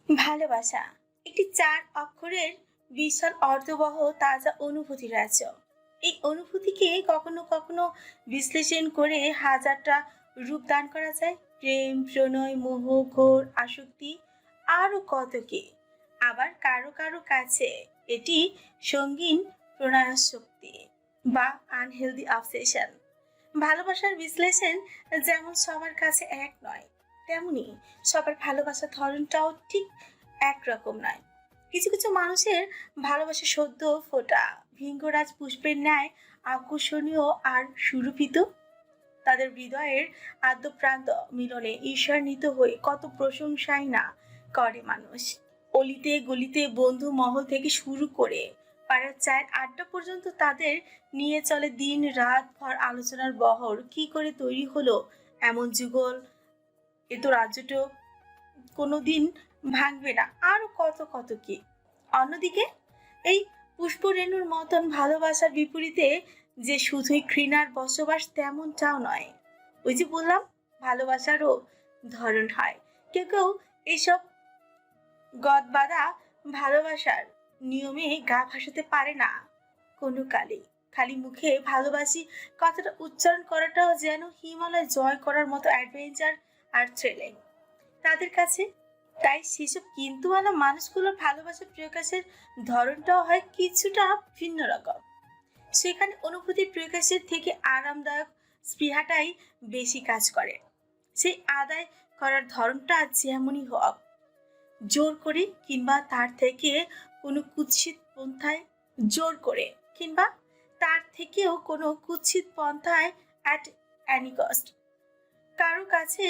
ভালোবাসা একটি 4 অক্ষরের বিশাল অর্থবহ তাজা অনুভূতির রাজ্য। এই অনুভূতিকে কখনো কখনো বিশ্লেষণ করে হাজারটা রূপ দান করা যায়। প্রেম, প্রণয়, মোহ, ঘোর আসক্তি, আরো কত কি। আবার কারো কারো কাছে এটি সঙ্গীন প্রণয়াসক্তি বা আনহেলদি অবসেশন। ভালোবাসার বিশ্লেষণ যেমন সবার কাছে এক নয়, তেমনি সবার ভালোবাসার ধরনটাও ঠিক একরকম নয়। কিছু কিছু মানুষের ভালোবাসা সদ্য ফোটা ভিঙ্গরাজ পুষ্পের ন্যায় আকর্ষণীয় আর সুরভিত। তাদের হৃদয়ের আদ্যপ্রান্ত মিলনে ঈর্ষান্বিত হয়ে কত প্রশংসাই না করে মানুষ। অলিতে গলিতে বন্ধু মহল থেকে শুরু করে পাড়ার চায়ের আড্ডা পর্যন্ত তাদের নিয়ে চলে দিন রাত ভর আলোচনার বহর। কি করে তৈরি হলো এমন যুগল, এ তো রাজ্যটা কোনোদিন ভাঙবে না, আরো কত কত কি। অন্যদিকে এই পুষ্পরেণুর মতন ভালোবাসার বিপরীতে যে শুধুই ঘৃণার বসবাস, তেমনটাও নয়। ওই যে বললাম, ভালোবাসারও ধরন হয়। কেউ কেউ এইসব গদবাঁধা ভালোবাসার নিয়মে গা ভাসাতে পারে না কোনো কালে। খালি মুখে ভালোবাসি কথাটা উচ্চারণ করাটাও যেন হিমালয় জয় করার মতো অ্যাডভেঞ্চার আর থ্রিলিং তাদের কাছে। তাই সেসব কিন্তুওয়ালা মানুষগুলোর ভালোবাসা প্রকাশের ধরনটাও হয় কিছুটা ভিন্ন রকম। সেখানে অনুভূতি প্রকাশের থেকে আরামদায়ক স্পৃহাটাই বেশি কাজ করে। সেই আদায় করার ধরনটা যেমনই হোক, জোর করে কিংবা তার থেকে কোনো কুৎসিত পন্থায়, জোর করে কিংবা তার থেকেও কোনো কুৎসিত পন্থায়, অ্যাট অ্যানি কস্ট। কারো কাছে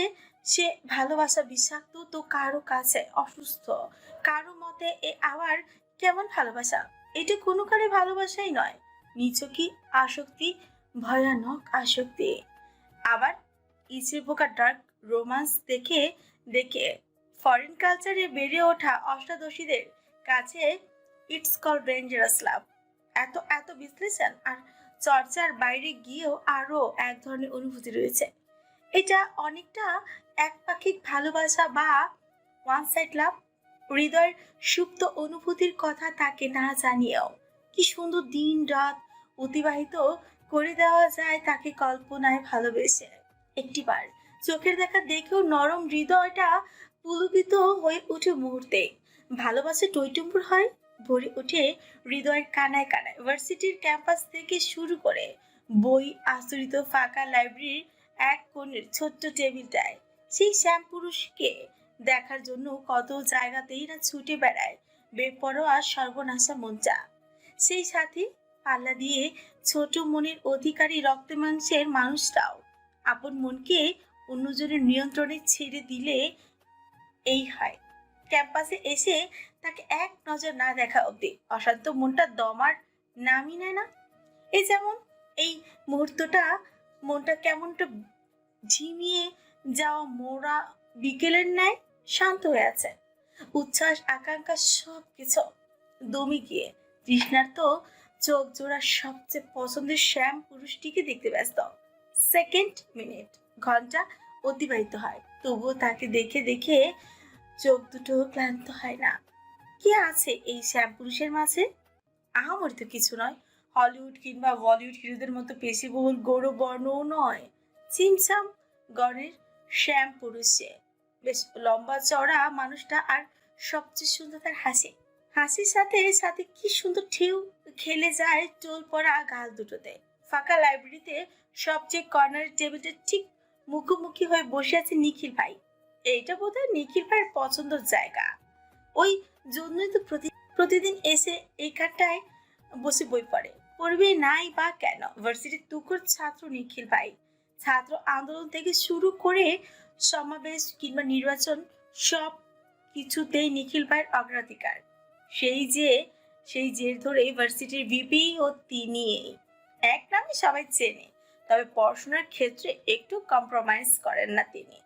সে ভালোবাসা বিষাক্ত, তো কারো কাছে অসুস্থ। কারো মতে এ আবার কেমন ভালোবাসা, এটা কোনো কালে ভালোবাসাই নয়, নিছকই আসক্তি, ভয়ানক আসক্তি। আবার ইচের পোকা ডার্ক রোমান্স দেখে দেখে ফরেন কালচারে বেড়ে ওঠা অষ্টাদশীদের কাছে ইটস কল ডেঞ্জারাস লাভ। এত এত বিশ্লেষণ আর চর্চার বাইরে গিয়েও আরো এক ধরনের অনুভূতি রয়েছে। এটা অনেকটা একপাক্ষিক ভালোবাসা বা ওয়ান সাইড লাভ। হৃদয়ের সুপ্ত অনুভূতির কথা তাকে না জানিয়েও কি সুন্দর দিন রাত অতিবাহিত করে দেওয়া যায় তাকে কল্পনায় ভালোবেসে। একটিবার চোখের দেখা দেখেও নরম হৃদয়টা পুলকিত হয়ে ওঠে মুহূর্তে। ভালোবাসা টইটুম্বুর হয়, ভরে ওঠে হৃদয়ের কানায় কানায়। ভার্সিটির ক্যাম্পাস থেকে শুরু করে বই আস্তরিত ফাঁকা লাইব্রেরির এক কোণের ছোট্ট টেবিলটায় সেই শ্যাম পুরুষকে দেখার জন্য কত জায়গাতেই না ছুটে বেড়ায় বেপরোয়া সর্বনাশা মনটা। সেই সাথে পাল্লা দিয়ে ছোট মনের অধিকারী রক্তে মাংসের মানুষটাও আপন মনকে অন্যজনের নিয়ন্ত্রণে ছেড়ে দিলে এই হয়। ক্যাম্পাসে এসে তাকে এক নজর না দেখা অবধি অশান্ত মনটা দমার নামই নেয় না। এই যেমন এই মুহূর্তটা মনটা কেমনটা ঝিমিয়ে যাওয়া মোরা বিকেলের ন্যায় শান্ত হয়ে আছে। উচ্ছ্বাস আকাঙ্ক্ষা সবকিছু দমে গিয়ে তৃষ্ণার্ত চোখ জোড়া সবচেয়ে পছন্দের শ্যাম পুরুষটিকে দেখতে ব্যস্ত। সেকেন্ড, মিনিট, ঘন্টা অতিবাহিত হয়, তবুও তাকে দেখে দেখে চোখ দুটো ক্লান্ত হয় না। কি আছে এই শ্যাম পুরুষের মাঝে? আহামরি তো কিছু নয়। হলিউড কিংবা বলিউড হিরোদের মতো পেশিবহুল গৌরবর্ণও নয়। চিমচাম গণের শ্যাম পুরুষে, বেশ লম্বা চওড়া মানুষটা, আর সবচেয়ে সুন্দর তার হাসি। হাসির সাথে সাথে কি সুন্দর ঢেউ খেলে যায় টোল পড়া গাল দুটোতে। ফাঁকা লাইব্রেরিতে সবচেয়ে কর্নারের টেবিলটা ঠিক মুখোমুখি হয়ে বসে আছে নিখিল ভাই। এইটা বোধহয় নিখিল ভাইয়ের পছন্দের জায়গা। ওই জন্যই তো প্রতিদিন এসে এইখানটায় বসে বই পড়ে। পড়বে নাই বা কেন? ভার্সিটির তুখোড় ছাত্র নিখিল ভাই। ছাত্র আন্দোলন থেকে শুরু করে সমাবেশ কিংবা নির্বাচন, সব কিছুতেই নিখিল ভাইয়ের অগ্রাধিকার। সেই জের ধরে ভার্সিটির ভিপি ও তিনি এক নামে সবাই চেনে। তবে পড়াশোনার ক্ষেত্রে একটু কম্প্রোমাইজ করেন না তিনি।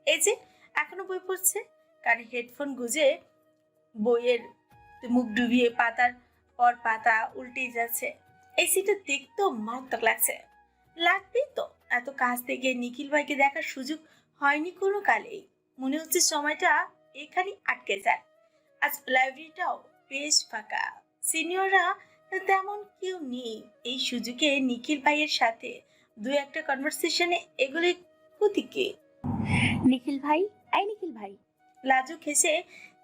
এই যে এখনো বই পড়ছে, কানে হেডফোন গুজে বইয়ের মুখ ডুবিয়ে পাতার পর পাতা উল্টেই যাচ্ছে। এই সিটটা দেখতেও মারাত্মক লাগছে। লাগবেই তো, এত কাছ থেকে নিখিল ভাইকে দেখার সুযোগ হয়নি কোনো কালেই। মনে হচ্ছে সময়টা এখানে আটকে যায়। আজ লাইব্রেরিটাও বেশ ফাঁকা, সিনিয়ররা তেমন কেউ নেই। এই সুযোগে নিখিল ভাইয়ের সাথে দু একটা কনভারসেশনে এগুলি কুতিকে। নিখিল ভাই, আই নিখিল ভাই। লাজুক হেসে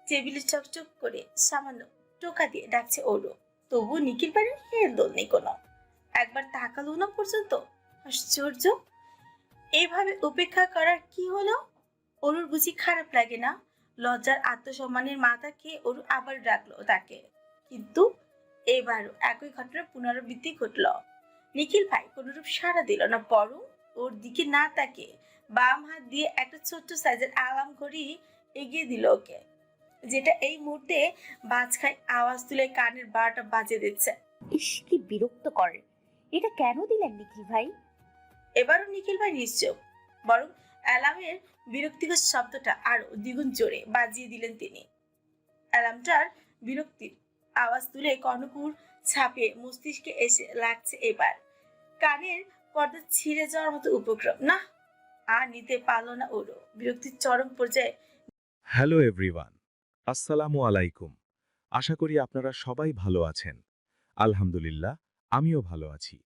টেবিলে চকচক করে সামান্য টোকা দিয়ে ডাকছে ওরও, তবু নিখিল ভাইয়ের হেলদোল নেই কোনো। একবার তাকালো না পর্যন্ত। আশ্চর্য, এইভাবে উপেক্ষা করার কি হলো? অরুর বুঝি খারাপ লাগে না? লজ্জার আত্মসম্মানের মাথা খেয়ে অরু আবার ডাকলো তাকে, কিন্তু এবারও একই ঘটনার পুনরাবৃত্তি ঘটল। নিখিল ভাই কোনরূপ সাড়া দিল না, বরং ওর দিকে না তাকে বাম হাত দিয়ে একটা ছোট্ট সাইজের আলাম ঘড়ি এগিয়ে দিল ওকে, যেটা এই মুহূর্তে বাজ খায় আওয়াজ তুলে কানের 12টা বাজে দিচ্ছে। ইস, কি বিরক্ত করে। এটা কেন দিলেন নিখিল ভাই? এবারও নিখিল ভাই নিশ্চুপ, বরং অ্যালার্মের বিরক্তিকর শব্দটা আরো দ্বিগুণ জোরে বাজিয়ে দিলেন তিনি। অ্যালার্মটার বিরক্তির আওয়াজ তুলে কর্ণপুর ছাপে মস্তিষ্কে এসে লাগছে এবার কানের পর্দা ছিঁড়ে যাওয়ার মতো উপক্রম। না, আর নিতে পারল না ওরও, বিরক্তির চরম পর্যায়ে। হ্যালো এভরিওয়ান, আসসালামু আলাইকুম। আশা করি আপনারা সবাই ভালো আছেন। আলহামদুলিল্লাহ, আমিও ভালো আছি।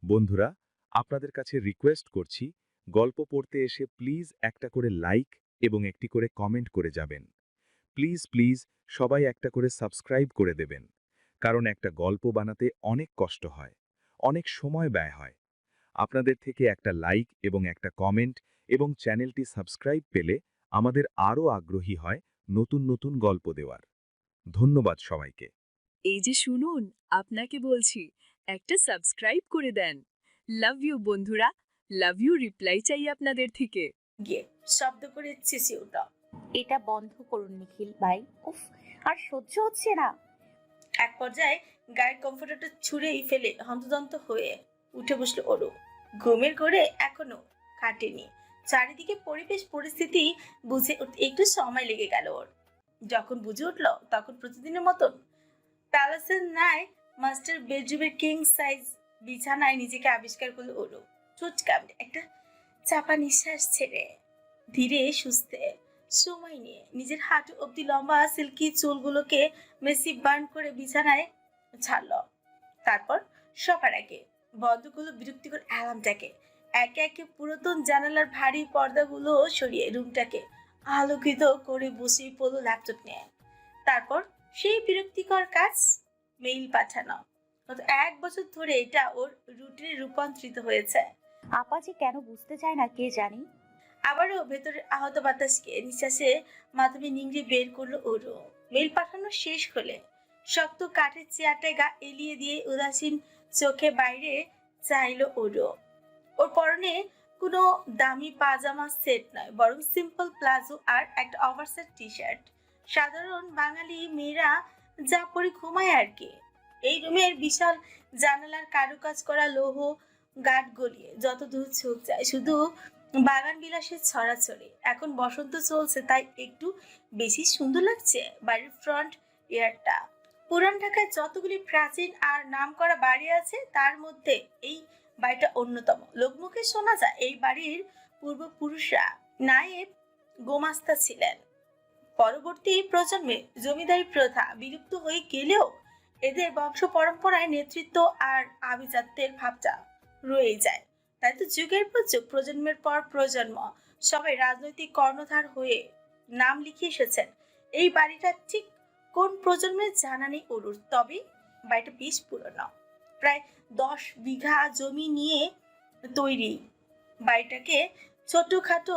বন্ধুরা, আপনাদের কাছে রিকোয়েস্ট করছি, গল্প পড়তে এসে প্লিজ একটা করে লাইক এবং একটি করে কমেন্ট করে যাবেন। প্লিজ প্লিজ সবাই একটা করে সাবস্ক্রাইব করে দেবেন, কারণ একটা গল্প বানাতে অনেক কষ্ট হয়, অনেক সময় ব্যয় হয়। আপনাদের থেকে একটা লাইক এবং একটা কমেন্ট এবং চ্যানেলটি সাবস্ক্রাইব পেলে আমাদের আরও আগ্রহী হয় নতুন নতুন গল্প দেওয়ার। ধন্যবাদ সবাইকে। এই যে শুনুন, আপনাকে বলছি, একটা সাবস্ক্রাইব করে দেন। লাভ ইউ বন্ধুরা, লাভ ইউ রিপ্লাই চাই আপনাদের থেকে। গিয়ে শব্দ করে চেঁচিয়ে উঠল। এটা বন্ধ করুন নিখিল ভাই, উফ, আর সহ্য হচ্ছে না। এক পর্যায়ে গায়ের কমফোর্টারটা ছুঁড়েই ফেলে হন্তদন্ত হয়ে উঠে বসলো ওরু। ঘুমের ঘোরে এখনো কাটেনি। চারিদিকে পরিবেশ পরিস্থিতি বুঝে উঠতে একটু সময় লেগে গেল ওর। যখন বুঝে উঠল, তখন প্রতিদিনের মতন প্যালেসের ন্যায় মাস্টার বেডরুমের কিং সাইজ বিছানায় নিজেকে আবিষ্কার করলো ওরু। চোট কামড়ে একটা চাপা নিঃশ্বাস ছেড়ে ধীরে সুস্থে সময় নিয়ে নিজের হাঁটু অব্দি লম্বা সিল্কি চুলগুলোকে মেসি বার্ন করে বিছানায় ছাড়ল। তারপর সবার আগে বন্ধ করলো বিরক্তিকর অ্যালার্মটাকে। একে একে পুরাতন জানালার ভারী পর্দাগুলো সরিয়ে রুমটাকে আলোকিত করে বসেই পড়লো ল্যাপটপ নিয়ে। তারপর সেই বিরক্তিকর কাজ, মেইল পাঠানো। গত 1 বছর ধরে এটা ওর রুটিনে রূপান্তরিত হয়েছে। আপা যে কেন বুঝতে চায় না কে জানি। আবারও ভেতরের আহত বাতাসকে নিঃশ্বাসে মাধ্যমে নিংড়ে বের করলো ওরও। মেল পাঠানো শেষ হলে শক্ত কাঠের চেয়ারটায় গা এলিয়ে দিয়ে উদাসীন চোখে বাইরে চাইলো ওরও। ওর পরনে কোনো দামি পাজামা সেট নয়, বরং সিম্পল প্লাজো আর একটা ওভারসাইজ টি শার্ট। সাধারণ বাঙালি মেয়েরা যা পরে ঘুমায় আর কি। এই রুমের বিশাল জানালার কারুকাজ করা লৌহ গাঠ গলিয়ে যত দূর চোখ যায় শুধু বাগান বিলাসের ছড়াছড়ি। এখন বসন্ত চলছে, তাই একটু বেশি সুন্দর লাগছে বাড়ির ফ্রন্ট ইয়ারটা। পুরান ঢাকায় যতগুলি প্রাচীন আর নামকরা বাড়ি আছে, তার মধ্যে এই বাড়িটা অন্যতম। লোকমুখে শোনা যায় এই বাড়ির পূর্বপুরুষরা নায়েব গোমাস্তা ছিলেন। পরবর্তী প্রজন্মে জমিদারি প্রথা বিলুপ্ত হয়ে গেলেও এদের বংশ পরম্পরায় নেতৃত্ব আর আভিজাত্যের ভাবটা রয়ে যায়। তাই তো যুগের পর যুগ, প্রজন্মের পর প্রজন্ম সবাই রাজনৈতিক কর্ণধার হয়ে নাম লিখে এসেছেন। এই বাড়িটা ঠিক কোন প্রজন্মের জানা নেই অরুর, তবে বাড়িটা বেশ পুরনো। প্রায় 10 বিঘা জমি নিয়ে তৈরি বাড়িটাকে ছোটখাটো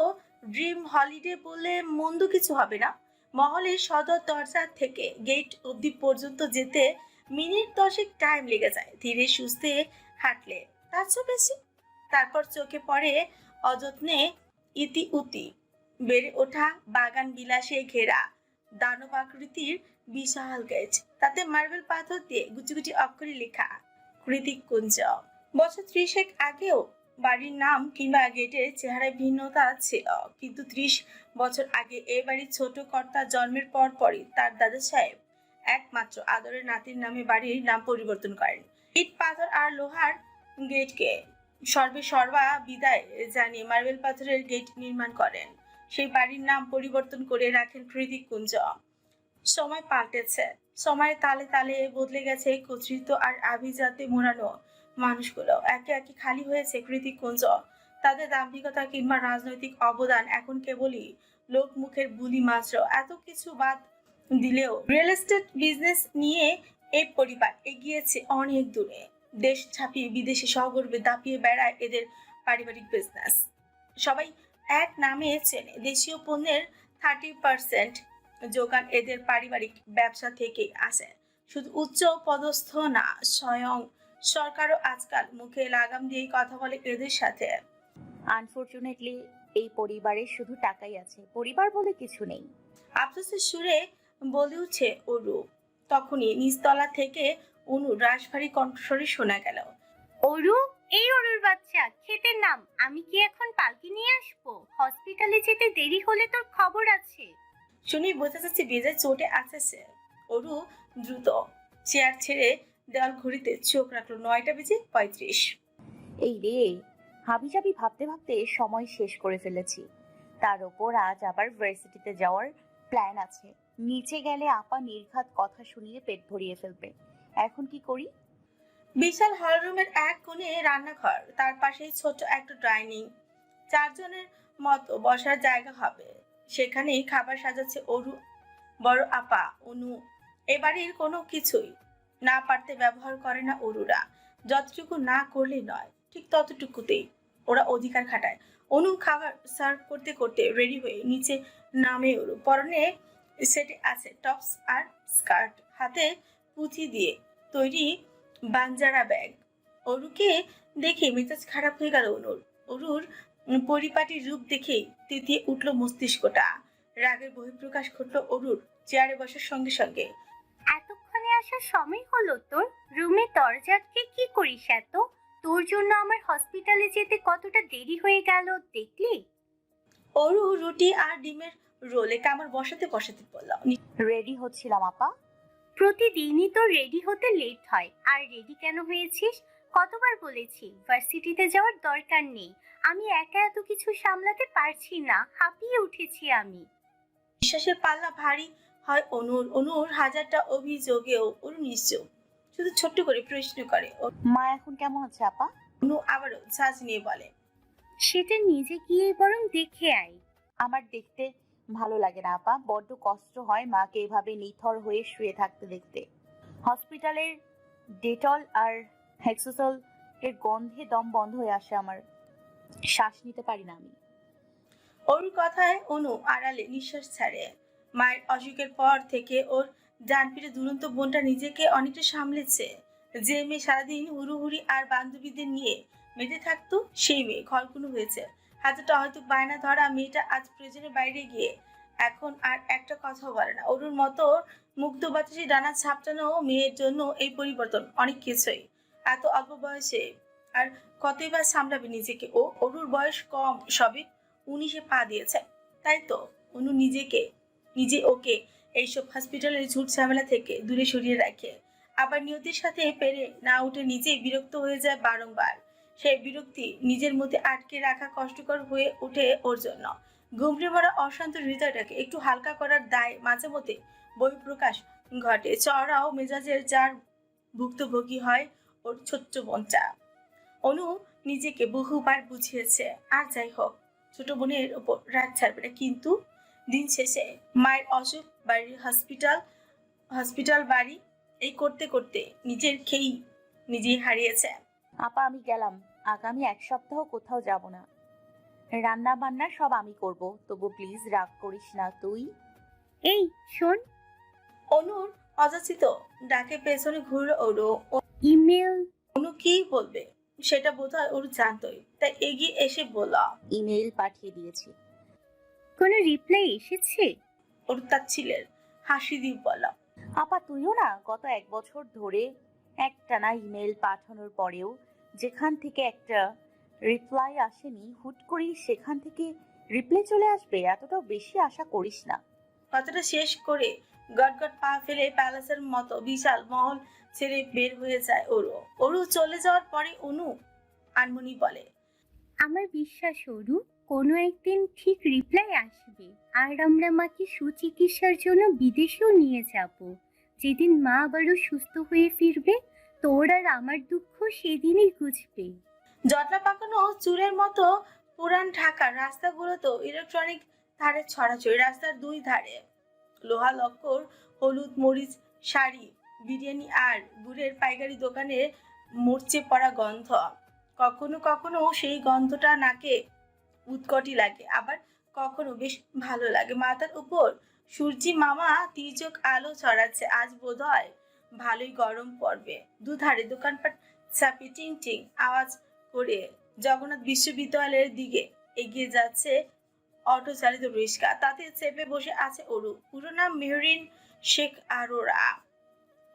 ড্রিম হলিডে বললে মন্দ কিছু হবে না। মহলের সদর দরজা থেকে গেট অবধি পর্যন্ত যেতে মিনিট 10 টাইম লেগে যায় ধীরে সুস্থে হাঁটলে, তার চেয়ে বেশি। তারপর চোখে পড়ে অযত্নে ইতি উতি বেড়ে ওঠা বাগান বিলাসে ঘেরা দানব আকৃতির বিশাল গেট, তাতে মার্বেল পাথর দিয়ে গুটি গুটি অক্ষরে লেখা কৃতিক কুঞ্জ। বছর 30 আগেও বাড়ির নাম কিংবা গেটের চেহারায় ভিন্নতা ছিল, কিন্তু 30 বছর আগে এ বাড়ির ছোট কর্তা জন্মের পর পরই তার দাদা সাহেব একমাত্র আদরের নাতির নামে বাড়ির নাম পরিবর্তন করেন। ইট পাথর আর লোহার গেটকে সর্বা বিদায় জানিয়ে মার্বেল পাথরের গেট নির্মাণ করেন। সেই বাড়ির নাম পরিবর্তন করে রাখেন কৃতিক কুঞ্জ। সময় পাল্টেছে, সময়ের তালে তালে বদলে গেছে কর্তৃত্ব আর আভিজাতে মোড়ানো মানুষগুলো। একে একে খালি হয়েছে কৃতিকুঞ্জ। তাদের দাম্ভিকতা কিংবা রাজনৈতিক অবদান এখন কেবলই লোক মুখের বুলি মাত্র। এত কিছু বাদ দিলেও রিয়েল এস্টেট বিজনেস নিয়ে এই পরিবার এগিয়েছে অনেক দূরে। দেশ ছাপিয়ে বিদেশে সগর্বে দাপিয়ে বেড়ায় এদের পারিবারিক বিজনেস। সবাই এক নামে চেনে। দেশীয় পণ্যের 30% যোগান এদের পারিবারিক ব্যবসা থেকেই আসে। শুধু উচ্চ পদস্থ না, স্বয়ং সরকারও আজকাল মুখে লাগাম দিয়েই কথা বলে এদের সাথে। আনফরচুনেটলি এই পরিবারের শুধু টাকাই আছে, পরিবার বলে কিছু নেই। আফসোসের সুরে বলে উঠছে অরু। তখনই নিচতলা থেকে অনুর রাশভারী কণ্ঠস্বরে শোনা গেল, অরু, এই অরুর বাচ্চা, খেতে নাম। আমি কি এখন পালকি নিয়ে আসবো? হসপিটালে যেতে দেরি হলে তোর খবর আছে। শুনি বোঝা যাচ্ছে বেজায় চোটে আছে সে। অরু দ্রুত চেয়ার ছেড়ে দেওয়াল ঘড়িতে চোখ রাখলো। 9:35। এই রে, হাবিজাবি ভাবতে ভাবতে সময় শেষ করে ফেলেছি। তার ওপর আজ আবার ভার্সিটিতে যাওয়ার প্ল্যান আছে। নিচে গেলে আপা নির্ঘাত কথা শুনিয়ে পেট ভরিয়ে ফেলবে। এখন কি করি? বিশাল হলরুমের এক কোণে রান্নাঘর, তার পাশেই ছোট একটা ডাইনিং। 4 জনের মতো বসার জায়গা হবে। সেখানেই খাবার সাজাচ্ছে অরু, বড় আপা, অনু। এ বাড়ির কোনো কিছুই না পারতে ব্যবহার করে না অরুরা। যতটুকু না করলে নয়, ঠিক ততটুকুতেই ওরা অধিকার খাটায়। অনু খাবার সার্ভ করতে করতে রেডি হয়ে নিচে নামে। অরু পরনে সেটে আছে টপস আর স্কার্ট, হাতে পুঁথি দিয়ে তৈরি বাঞ্জারা ব্যাগ। অরুকে দেখে মেজাজ খারাপ হয়ে গেল অনুর। অরুর পরিপাটি রূপ দেখেই তেতিয়ে উঠল মস্তিষ্কটা। রাগের বহিঃপ্রকাশ ঘটল অরুর চেয়ারে বসার সঙ্গে সঙ্গে। এতক্ষণে আসার সময় হলো তোর? রুমে দরজা আটকে কি করিস এত? তোর জন্য আমার হসপিটালে যেতে কতটা দেরি হয়ে গেল দেখলি? অরু রুটি আর ডিমের রোলে কামড় বসাতে বসাতে বলল, রেডি হচ্ছিলাম আপা। প্রতিদিনই তো রেডি হতে লেট হয়। আর রেডি কেন হয়েছিস? কতবার বলেছি ভার্সিটিতে যাওয়ার দরকার নেই। আমি একা এত কিছু সামলাতে পারছি না, হাঁপিয়ে উঠেছি আমি। বিশ্বাসের পাল্লা ভারী হয় অনুর। অনুর হাজারটা অভিযোগেও অরু নিশ্চুপ, শুধু ছোট্ট করে প্রশ্ন করে। মা এখন কেমন আছে আপা? অনু আবারও ঝাঁজ নিয়ে বলে, সেটা নিজে গিয়ে বরং দেখে আয়। আমার দেখতে ভালো লাগে না আপা, বড্ড কষ্ট হয় মাকে এভাবে নিথর হয়ে শুয়ে থাকতে দেখতে। হসপিটালের ডেটল আর হেক্সোসল এর গন্ধে দম বন্ধ হয়ে আসে আমার, শ্বাস নিতে পারি না আমি। ওর কথায় অনু আড়ালে নিঃশ্বাস ছাড়ে। মায়ের অসুখের পর থেকে ওর ডান পিঠে দুরন্ত বোনটা নিজেকে অনেকটা সামলেছে। যে মেয়ে সারাদিন হুড়ুহুড়ি আর বান্ধবীদের নিয়ে মেতে থাকতো, সেই মেয়ে ঘরকুনো হয়েছে। হাজারটা হয়তো বায়না ধরা মেয়েটা আজ প্রয়োজনের বাইরে গিয়ে এখন আর একটা কথাও বলে না। অরুর মতো মুগ্ধ বাতাসে ডানা ছাপটানো মেয়ের জন্য এই পরিবর্তন অনেক কিছুই। এত অল্প বয়সে আর কতই বা সামলাবে নিজেকে ও। অরুর বয়স কম, সবে 19-এ পা দিয়েছে। তাই তো অনু নিজে ওকে এইসব হসপিটালের ঝুট ঝামেলা থেকে দূরে সরিয়ে রাখে। আবার নিয়তির সাথে পেরে না উঠে নিজেই বিরক্ত হয়ে যায় বারংবার। সেই বিরক্তি নিজের মধ্যে আটকে রাখা কষ্টকর হয়ে ওঠে ওর জন্য। ঘুমড়ে মরা অশান্ত হৃদয়টাকে একটু হালকা করার দায় মাঝে মধ্যে বহিঃপ্রকাশ ঘটে। চড়াও মেজাজের যার ভুক্তভোগী হয় ওর ছোট্ট বোনটা। অনু নিজেকে বহুবার বুঝিয়েছে, আর যাই হোক ছোট বোনের ওপর রাগ ছাড়বে না। কিন্তু দিন শেষে মায়ের অসুখ, বাড়ির হসপিটাল বাড়ি, এই করতে করতে নিজের খেই নিজেই হারিয়েছে। আপা আমি গেলাম, আগামী 1 সপ্তাহ কোথাও যাব না। রান্না বান্না সব আমি করব, তবু প্লিজ রাগ করিস না তুই। এই শোন, অনুর অযাচিত ডাকে পেছনে ঘুরলো ওরও। ইমেল। অনু কি বলবে সেটা বোধহয় ওর জানতোই, তাই এগিয়ে এসে বলল, ইমেইল পাঠিয়ে দিয়েছি। কোনো রিপ্লাই এসেছে? ওর তাচ্ছিলের হাসি দিয়ে বলল, আপা তুইও না, গত 1 বছর ধরে একটানা ইমেইল পাঠানোর পরেও যেখান থেকে একটা রিপ্লাই আসেনি, হুট করেই সেখান থেকে রিপ্লাই চলে আসবে, এতটাও বেশি আশা করিস না। কথাটা শেষ করে গটগট পা ফেলে প্যালেসের মতো বিশাল মহল ছেড়ে বের হয়ে যায় ওরও। ওরু চলে যাওয়ার পরে অনু আনমনি বলে, আমার বিশ্বাস অরু, কোনো একদিন ঠিক রিপ্লাই আসবে, আর আমরা মাকে সুচিকিৎসার জন্য বিদেশেও নিয়ে যাব। যেদিন মা আবারও সুস্থ হয়ে ফিরবে, তোর আর আমার দুঃখ সেদিনই ঘুচবে। জটলা পাকানো চুলের মতো পুরান ঢাকার রাস্তাগুলোতেও ইলেকট্রনিক ধারে ছড়াছড়ি। রাস্তার দুই ধারে লোহা লক্কর, হলুদ মরিচ শাড়ি, বিরিয়ানি আর গুড়ের পাইকারি দোকানে মরচে পড়া গন্ধ। কখনো কখনো সেই গন্ধটা নাকে উৎকটই লাগে, আবার কখনো বেশ ভালো লাগে। মাথার উপর সূর্যি মামা তির্যক আলো ছড়াচ্ছে। আজ বোধহয় ভালোই গরম পড়বে। দুধারে দোকানপাট চাপি টিং টিং আওয়াজ করে জগন্নাথ বিশ্ববিদ্যালয়ের দিকে এগিয়ে যাচ্ছে অটো চালিত রিক্সা। তাতে চেপে বসে আছে অরু। পুরো নাম মেহরিন শেখ আরোরা।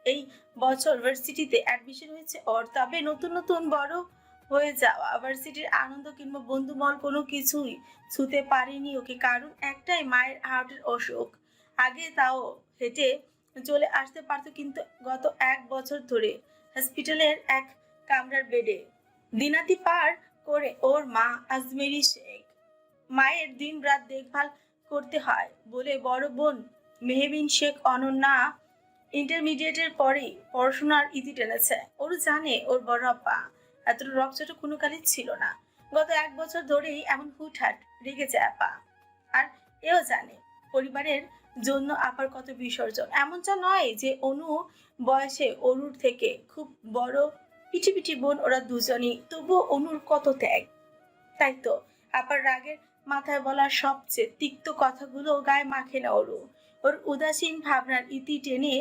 এই বছর ভার্সিটিতে অ্যাডমিশন হয়েছে ওর। তবে নতুন নতুন বড় হয়ে যাওয়া ভার্সিটির আনন্দ কিংবা বন্ধুমহল কোনো কিছুই ছুতে পারেনি ওকে। কারণ একটাই, মায়ের হার্টের অসুখ। আগে তাও হেঁটে চলে আসতে পারতো, কিন্তু গত 1 বছর ধরে হসপিটালের এক কামরার বেডে দিনাতি পার করে ওর মা আজমেরি শেখ। মায়ের দিন রাত দেখভাল করতে হয় বলে বড় বোন মেহবিন শেখ অনন্যা ইন্টারমিডিয়েটের পরেই পড়াশোনার ইতি টেনেছে। ওর জানে ওর বড় আপা এতটা রকচটা কোনো কালে ছিল না। গত 1 বছর ধরেই এমন হুটহাট রেগেছে আপা। আর এও জানে পরিবারের জন্য আপার কত বিসর্জন। এমনটা নয় যে অনু বয়সে অরুর থেকে খুব বড়, পিটি পিটি বোন ওরা দুজনই, তবুও অনুর কত ত্যাগ। তাই তো আপার রাগের মাথায় বলা সবচেয়ে তিক্ত কথাগুলো গায়ে মাখে না অরু। ওর উদাসীন ভাবনার ইতি টেনে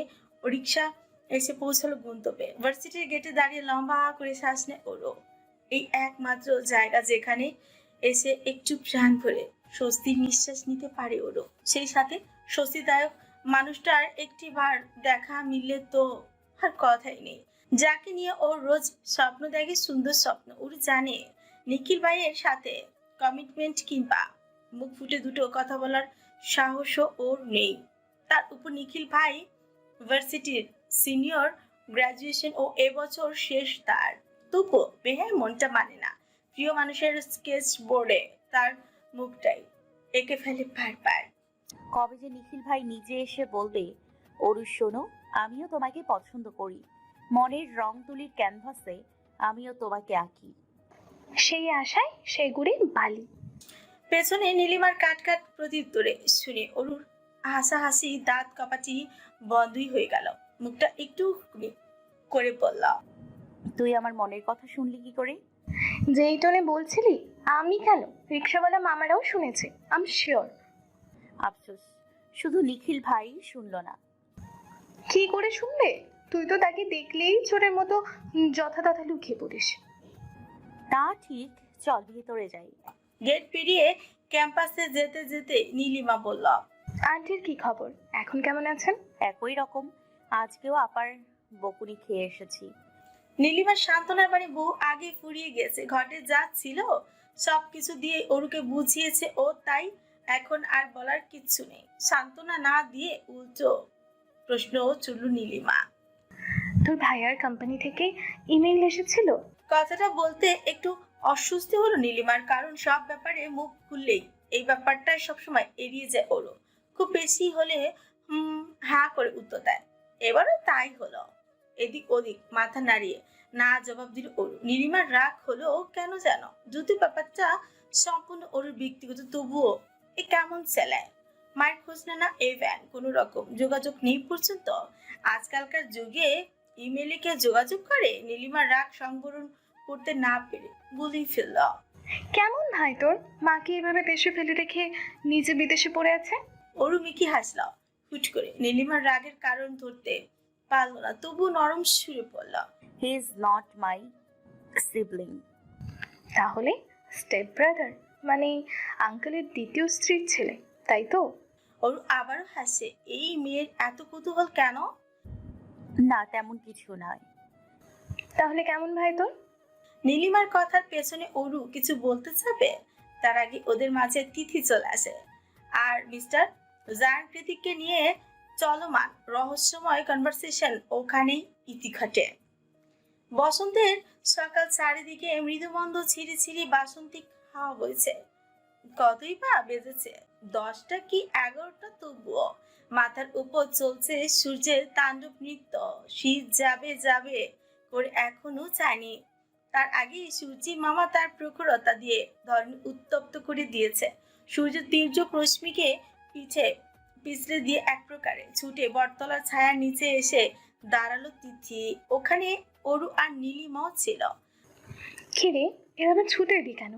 রিক্সা এসে পৌঁছালো গন্তব্যে। ভার্সিটির গেটে দাঁড়িয়ে লম্বা করে শ্বাস নেয় ওরও। এই একমাত্র জায়গা যেখানে এসে একটু প্রাণ ভরে স্বস্তির নিঃশ্বাস নিতে পারে ওরও। সেই সাথে স্বস্তিদায়ক মানুষটার একটিবার দেখা মিললে তো আর কথাই নেই। যাকে নিয়ে ওর রোজ স্বপ্ন দেখে, সুন্দর স্বপ্ন। ওর জানে নিখিল ভাইয়ের সাথে কমিটমেন্ট কিংবা মুখ ফুটে দুটো কথা বলার সাহসও ওর নেই। তার উপর নিখিল ভাই ভার্সিটির সিনিয়র, গ্রাজুয়েশন ও এবছর শেষ তার। তবুও বেহায় মনটা মানে না। প্রিয় মানুষের স্কেচ বোর্ডে তার মুখটাই এঁকে ফেলে বারবার। কবে যে নিখিল ভাই নিজে এসে বলবে, অরু শোনো, আমিও তোমাকে পছন্দ করি, মনের রং তুলির ক্যানভাসে আমিও তোমাকে আঁকি। সেই আশায় সেগুড়ি বালি। পেছনে নীলিমার কাট কাট প্রত্যুত্তরে শুনে অরুর হাসাহাসি দাঁত কপাটি বন্ধই হয়ে গেল। মুখটা একটু করে বলল, তুই আমার মনের কথা শুনলি কি করে? যেই টোনে বলছিলি, আমি কেন, রিক্সাওয়ালা মামারাও শুনেছে, আই এম শিওর। আফসোস, শুধু নিখিল ভাই শুনলো না। কি করে শুনবে? তুই তো তাকে দেখলেই চোরের মতো যথাতথা লুকিয়ে পড়িস। তা ঠিক, চল ভেতরে যাই। গেট পেরিয়ে ক্যাম্পাসে যেতে যেতে নীলিমা বলল, আন্টির কি খবর, এখন কেমন আছেন? একই রকম, আজকেও আপার বকুনি খেয়ে এসেছি। নীলিমার সান্ত্বনার বাড়ি বউ আগে ফুরিয়ে গেছে। ঘটে যা ছিল সবকিছু দিয়ে অরুকে বুঝিয়েছে ও, তাই এখন আর বলার কিচ্ছু নেই। সান্ত্বনা না দিয়ে উল্টো প্রশ্ন ছুড়ল নীলিমা। তোর ভাইয়ার কোম্পানি থেকে ইমেইল এসেছিল? কথাটা বলতে একটু অস্বস্তি হলো নীলিমার, কারণ সব ব্যাপারে মুখ খুললেই এই ব্যাপারটা সবসময় এড়িয়ে যায় ওরও। খুব বেশি হলে হ্যাঁ করে উত্তর দেয়। এবারও তাই হলো। এদিক ওদিক মাথা নাড়িয়ে না জবাব দিল ওরু। নীলিমার রাগ হলো কেন যেন, যদি ব্যাপারটা সম্পূর্ণ ওরুর ব্যক্তিগত, তবুও এ কেমন ছেলায়। মায়ের খোঁজ না এ ভ্যান কোনো রকম যোগাযোগ নেই পর্যন্ত। আজকালকার যুগে ইমেলে কে যোগাযোগ করে? নীলিমার রাগ সংবরণ করতে না পেরে বলেই ফেলল, কেমন ভাই তোর, মাকে এভাবে দেশে ফেলে রেখে নিজে বিদেশে পড়ে আছে? অরু মিকি হাসল হুট করে। নীলিমার রাগের কারণ ধরতে পারল না, তবু নরম সুরে বলল, he is not my sibling. তাহলে স্টেপ ব্রাদার, মানে আঙ্কেলের দ্বিতীয় স্ত্রীর ছেলে, তাই তো? অরু আবারও হাসে। এই মেয়ের এত কৌতূহল কেন? না, তেমন কিছু নয়। তাহলে কেমন ভাই তোর? নীলিমার কথার পেছনে অরু কিছু বলতে চাবে, তার আগে ওদের মাঝে তিথি চলে আসে আর মিস্টার জায়ান কৃতিককে নিয়ে চলমান রহস্যময় কনভারসেশন ওখানেই ইতি ঘটে। বসন্তের সকাল, চারিদিকে মৃদুমন্দ ছিঁড়ি ছিঁড়ি বাসন্তিক হাওয়া বইছে। কতই বা বেজেছে, 10টা কি 11টা, তবুও মাথার উপর চলছে সূর্যের তাণ্ডব নৃত্য। শীত যাবে যাবে করে এখনো চায়নি। তার আগে সূর্যি মামা তার প্রখরতা দিয়ে ধরন উত্তপ্ত করে দিয়েছে। সূর্যের তীর্যক রশ্মিকে পিছে পিছলে দিয়ে এক প্রকারে ছুটে বটতলার ছায়ার নিচে এসে দাঁড়ালো তিথি। ওখানে অরু আর নীলিমাও ছিল। কিরে, এভাবে ছুটে এলি কেন?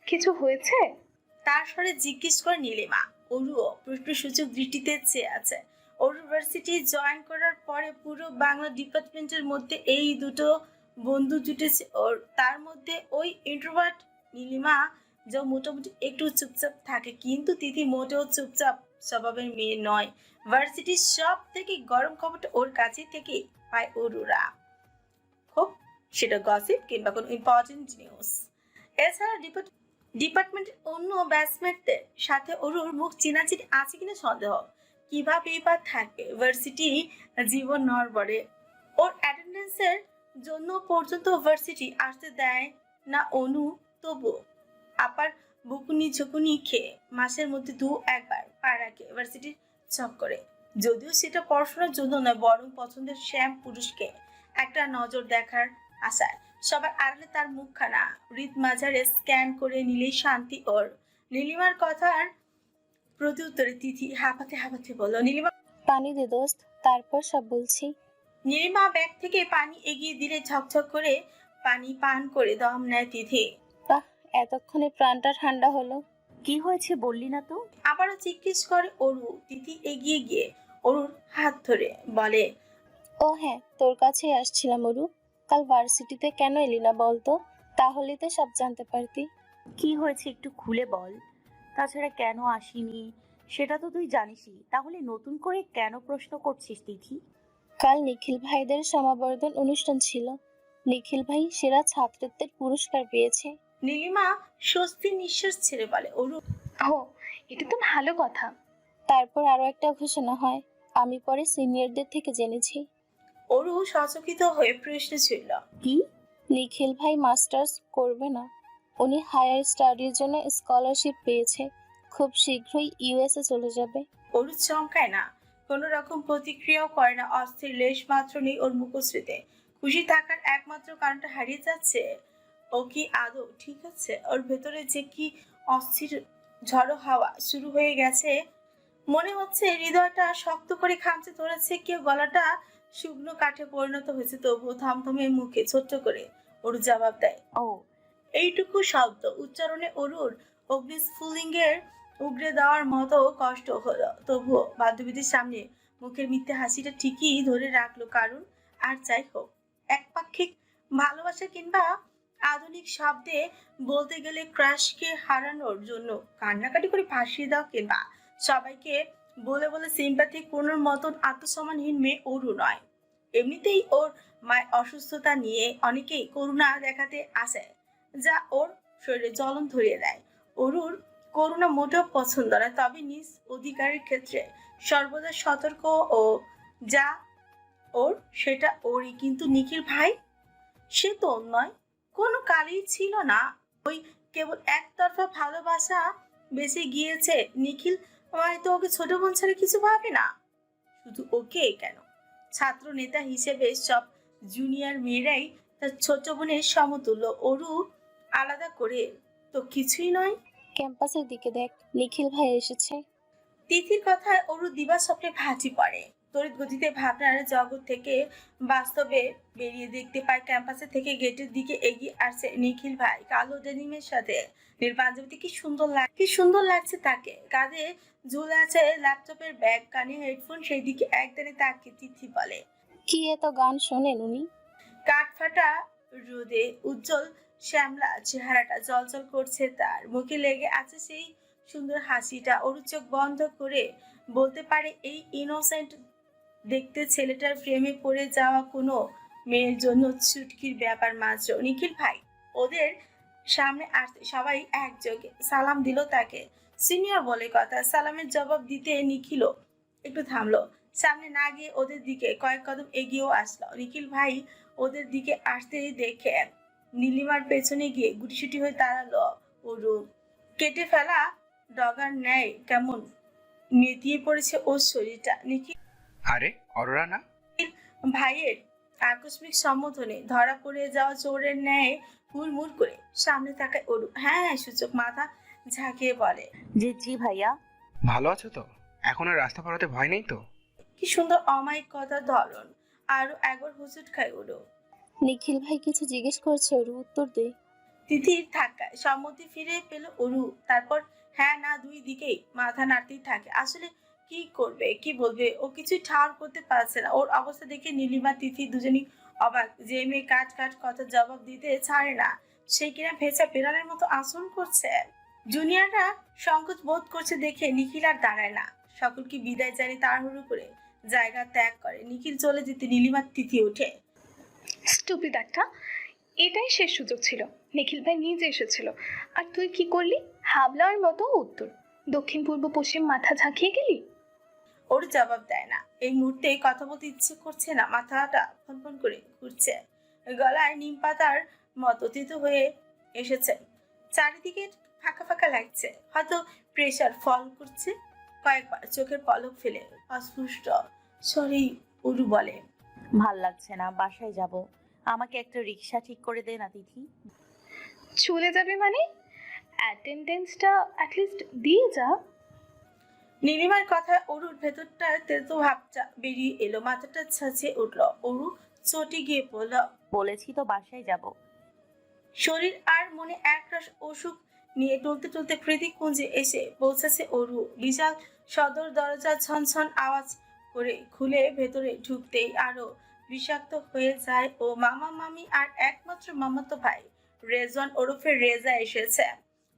কিছু হয়েছে? তার স্বরে জিজ্ঞেস করে নীলিমা। অরুও প্রশ্নসূচক দৃষ্টিতে চেয়ে আছে। অরু ইউনিভার্সিটি জয়েন করার পরে পুরো বাংলা ডিপার্টমেন্টের মধ্যে এই দুটো বন্ধু জুটেছে ওর। তার মধ্যে ওই ইন্ট্রোভার্ট নীলিমা যা মোটামুটি একটু চুপচাপ থাকে, কিন্তু তিথি মোটেও চুপচাপ স্বভাবের মেয়ে নয়। ভার্সিটির সব থেকে গরম খবরটা ওর কাছে থেকে পায় অরুরা, হোক সেটা গসিপ কিংবা কোনো ইম্পর্টেন্ট নিউজ। এছাড়া ডিপার্টমেন্টের অন্য ব্যাচমেটদের সাথে অরুর মুখ চিনাচিনি আছে কিনা সন্দেহ। কিভাবে বা থাকবে, ভার্সিটি জীবন নড়বড়ে। ওর অ্যাটেন্ডেন্সের জন্য পর্যন্ত ভার্সিটি আসতে দেয় না অনু। তবু আপার বকুনি ঝুকুনি খেয়ে মাসের মধ্যে একবার পা রাখে ভার্সিটির চক্করে। যদিও সেটা পড়াশোনার জন্য নয়, বরং পছন্দের শ্যাম পুরুষকে একটা নজর দেখার আশায়। সবার আড়ালে তার মুখখানা হৃদ মাঝারে স্ক্যান করে নিলেই শান্তি ওর। নীলিমার কথার প্রতি উত্তরে তিথি হাঁপাতে হাঁপাতে বলল, নীলিমা। পানি দে দোস্ত, তারপর সব বলছি। নীলিমা ব্যাগ থেকে পানি এগিয়ে দিলে ঝকঝক করে পানি পান করে দম নেয় তিথি। বাহ, এতক্ষণে প্রাণটা ঠান্ডা হলো। কি হয়েছে বললি না তো? আবারও জিজ্ঞেস করে অরু। তিথি এগিয়ে গিয়ে অরুর হাত ধরে বলে, ও হ্যাঁ, তোর কাছেই আসছিলাম অরু। কাল ভার্সিটিতে কেন এলি না বলতো? তাহলে তো সব জানতে পারতি। কি হয়েছে একটু খুলে বল। তাছাড়া কেন আসিনি সেটা তো তুই জানিসই, তাহলে নতুন করে কেন প্রশ্ন করছিস তিথি? কাল নিখিল ভাইদের সমাবর্তন অনুষ্ঠান ছিল। নিখিল ভাই সেরা ছাত্রত্বের পুরস্কার পেয়েছে। নীলিমা স্বস্তির নিঃশ্বাস ছেড়ে বলে, অরু। ও, এটা তো ভালো কথা। তারপর আরো একটা ঘোষণা হয়, আমি পরে সিনিয়রদের থেকে জেনেছি। অরু সচকিত হয়ে প্রশ্ন ছিল, কি? নিখিল ভাই মাস্টার্স করবে না, উনি হায়ার স্টাডির জন্য স্কলারশিপ পেয়েছে। খুব শীঘ্রই ইউএসএ চলে যাবে। অরু চমকায় না, কোনো রকম প্রতিক্রিয়াও করে না। অস্থির লেশ মাত্র নেই ওর মুখশ্রীতে। খুশি থাকার একমাত্র কারণটা হারিয়ে যাচ্ছে। ও কি আদৌ ঠিক আছে? ওর ভেতরে যে কি অস্থির ঝড়ো হাওয়া শুরু হয়ে গেছে। মনে হচ্ছে হৃদয়টা শক্ত করে খামচে ধরেছে কেউ, গলাটা শুকনো কাঠে পরিণত হয়েছে। তবুও থমথমে মুখে ছোট্ট করে ওর জবাব দেয়। ও, এইটুকু শব্দ উচ্চারণে অরুর অগ্নিস্ফুলিঙ্গের উগড়ে দেওয়ার মতো কষ্ট হলো। তবুও বান্ধবীদের সামনে মুখের মিথ্যে হাসিটা ঠিকই ধরে রাখলো। কারণ আর যাই হোক, একপাক্ষিক ভালোবাসা কিংবা আধুনিক শব্দে বলতে গেলে ক্রাশকে হারানোর জন্য কান্নাকাটি করে ভাসিয়ে দাও, কিংবা সবাইকে বলে বলে সিম্প্যাথি কোনোর মতন আত্মসম্মানহীন মেয়ে অরু নয়। এমনিতেই ওর মায়ের অসুস্থতা নিয়ে অনেকেই করুণা দেখাতে আসে, যা ওর শরীরে জ্বলন ধরিয়ে দেয়। অরুর করুণা মোটেও পছন্দ নয়, তবে নিজ অধিকারের ক্ষেত্রে সর্বদা সতর্ক ও যা ওর সেটা ওরই। কিন্তু নিখিল ভাই, সে তো ওর নয়, কোনো কালই ছিল না। ওই কেবল একতরফা ভালোবাসা বেঁচে গিয়েছে। নিখিল হয়তো ওকে ছোট বোন ছাড়া কিছু ভাবে না। শুধু ওকে কেন, ছাত্র নেতা হিসেবে সব জুনিয়র মেয়েরাই তার ছোট বোনের সমতুল্য। অরু আলাদা করে তো কিছুই নয়। ক্যাম্পাসের দিকে দেখ, নিখিল ভাই এসেছে। তিথির কথায় অরু দিবা স্বপ্নে ভাঁজি পড়ে। তড়িৎ গতিতে ভাবনার জগৎ থেকে বাস্তবে বেরিয়ে দেখতে পায় ক্যাম্পাসের থেকে গেটের দিকে এগিয়ে আসছে নিখিল ভাই। কালো ডেনিমের সাথে নীল পাঞ্জাবিতে কি সুন্দর লাগছে তাকে। কাঁধে ঝুলে আছে ল্যাপটপের ব্যাগ, কানে হেডফোন। সেই দিকে একদানে তাকিয়ে তিথি বলে, কি এত গান শোনেন উনি? কাঠফাটা রোদে উজ্জ্বল শ্যামলা চেহারাটা জলজল করছে, তার মুখে লেগে আছে সেই সুন্দর হাসিটা। ওর চোখ বন্ধ করে বলতে পারে, এই ইনোসেন্ট দেখতে ছেলেটার প্রেমে পড়ে যাওয়া কোনো মেয়ের জন্য চুটকির ব্যাপার মাত্র। নিখিল ভাই ওদের সামনে আসতে সবাই একযোগে সালাম দিল তাকে। সিনিয়র বলে কথা। সালামের জবাব দিতে নিখিলও একটু থামলো। সামনে না গিয়ে ওদের দিকে কয়েক কদম এগিয়েও আসলো। নিখিল ভাই ওদের দিকে আসতে দেখে নীলিমার পেছনে গিয়ে গুটিসুটি হয়ে দাঁড়ালো। ওরু কেটে ফেলা ডগার ন্যায় কেমন নেতিয়ে পড়েছে ওর শরীরটা। নিখিল আরে অরোরা না? ভাইয়ের আকস্মিক সম্বোধনে ধরা পড়ে যাওয়া চোরের ন্যায় হুড়মুড় করে সামনে তাকায় অরু। হ্যাঁ, সূচক মাথা ঝাঁকিয়ে বলে। জি ভাইয়া। ভালো আছো তো? এখন আর রাস্তা পারাতে ভয় নেই তো? কি সুন্দর অমায়িক কথার ধরন। আরো একবার হুচুট খায় অরু। নিখিল ভাই কিছু জিজ্ঞেস করছে, ওর উত্তর দে। তিথির ধাক্কায় সম্মতি ফিরে পেল অরু। তারপর হ্যাঁ না দুই দিকেই মাথা নাড়তেই থাকে। আসলে কি করবে, কি বলবে, ও কিছুই ঠাড় করতে পারছে না। ওর অবস্থা দেখে নীলিমা তিথি দুজনই অবাক। যে মেয়ে কাট কাট কথা জবাব দিতে ছাড়ে না, সেই কিনা ভেজা বিড়ালের মতো আচরণ করছে। জুনিয়ররা সংকোচ বোধ করছে দেখে নিখিল আর দাঁড়ায় না। সকলকে বিদায় জানিয়ে তাড়াহুড়ো করে জায়গা ত্যাগ করে। নিখিল চলে যেতে নীলিমা তিথি ওঠে। স্টুপিড একটা, এটাই শেষ সুযোগ ছিল। নিখিল ভাই নিজে এসেছিল, আর তুই কি করলি? হাবলার মতো উত্তর, দক্ষিণ পূর্ব পশ্চিম মাথা ঝাঁকিয়ে গেলি। ওর জবাব দেয় না। এই মুহূর্তে কথা বলতে ইচ্ছে করছে না, মাথাটা ফনফন করে ঘুরছে, গলায় নিম পাতার মতো তিতো হয়ে এসেছে, চারিদিকে ফাঁকা ফাঁকা লাগছে। হয়তো প্রেশার ফল করছে। কয়েকবার চোখের পলক ফেলে অস্পষ্ট সরি উরু বলে। ভাল লাগছে না, বাসায় যাব। আমাকে একটা রিক্সা ঠিক করে দে না তিথি। চলে যাবে মানে? অ্যাটেন্ডেন্সটা অ্যাটলিস্ট দিয়ে যা। নীলিমার কথা অরুর ভেতরটা তেতো ভাবটা বেরিয়ে এলো, মাথাটা ছাঁচে উঠল। অরু চটি গিয়ে পড়ল। বলেছি তো বাসায় যাব। শরীর আর মনে একরাশ অসুখ নিয়ে টলতে টলতে প্রীতিকুঞ্জে এসে পৌঁছেছে অরু। বিশাল সদর দরজা ছনছন আওয়াজ করে খুলে ভেতরে ঢুকতেই আরো বিষাক্ত হয়ে যায় ও মামা মামি আর একমাত্র মামাতো ভাই রেজন ওরফে রেজা এসেছে।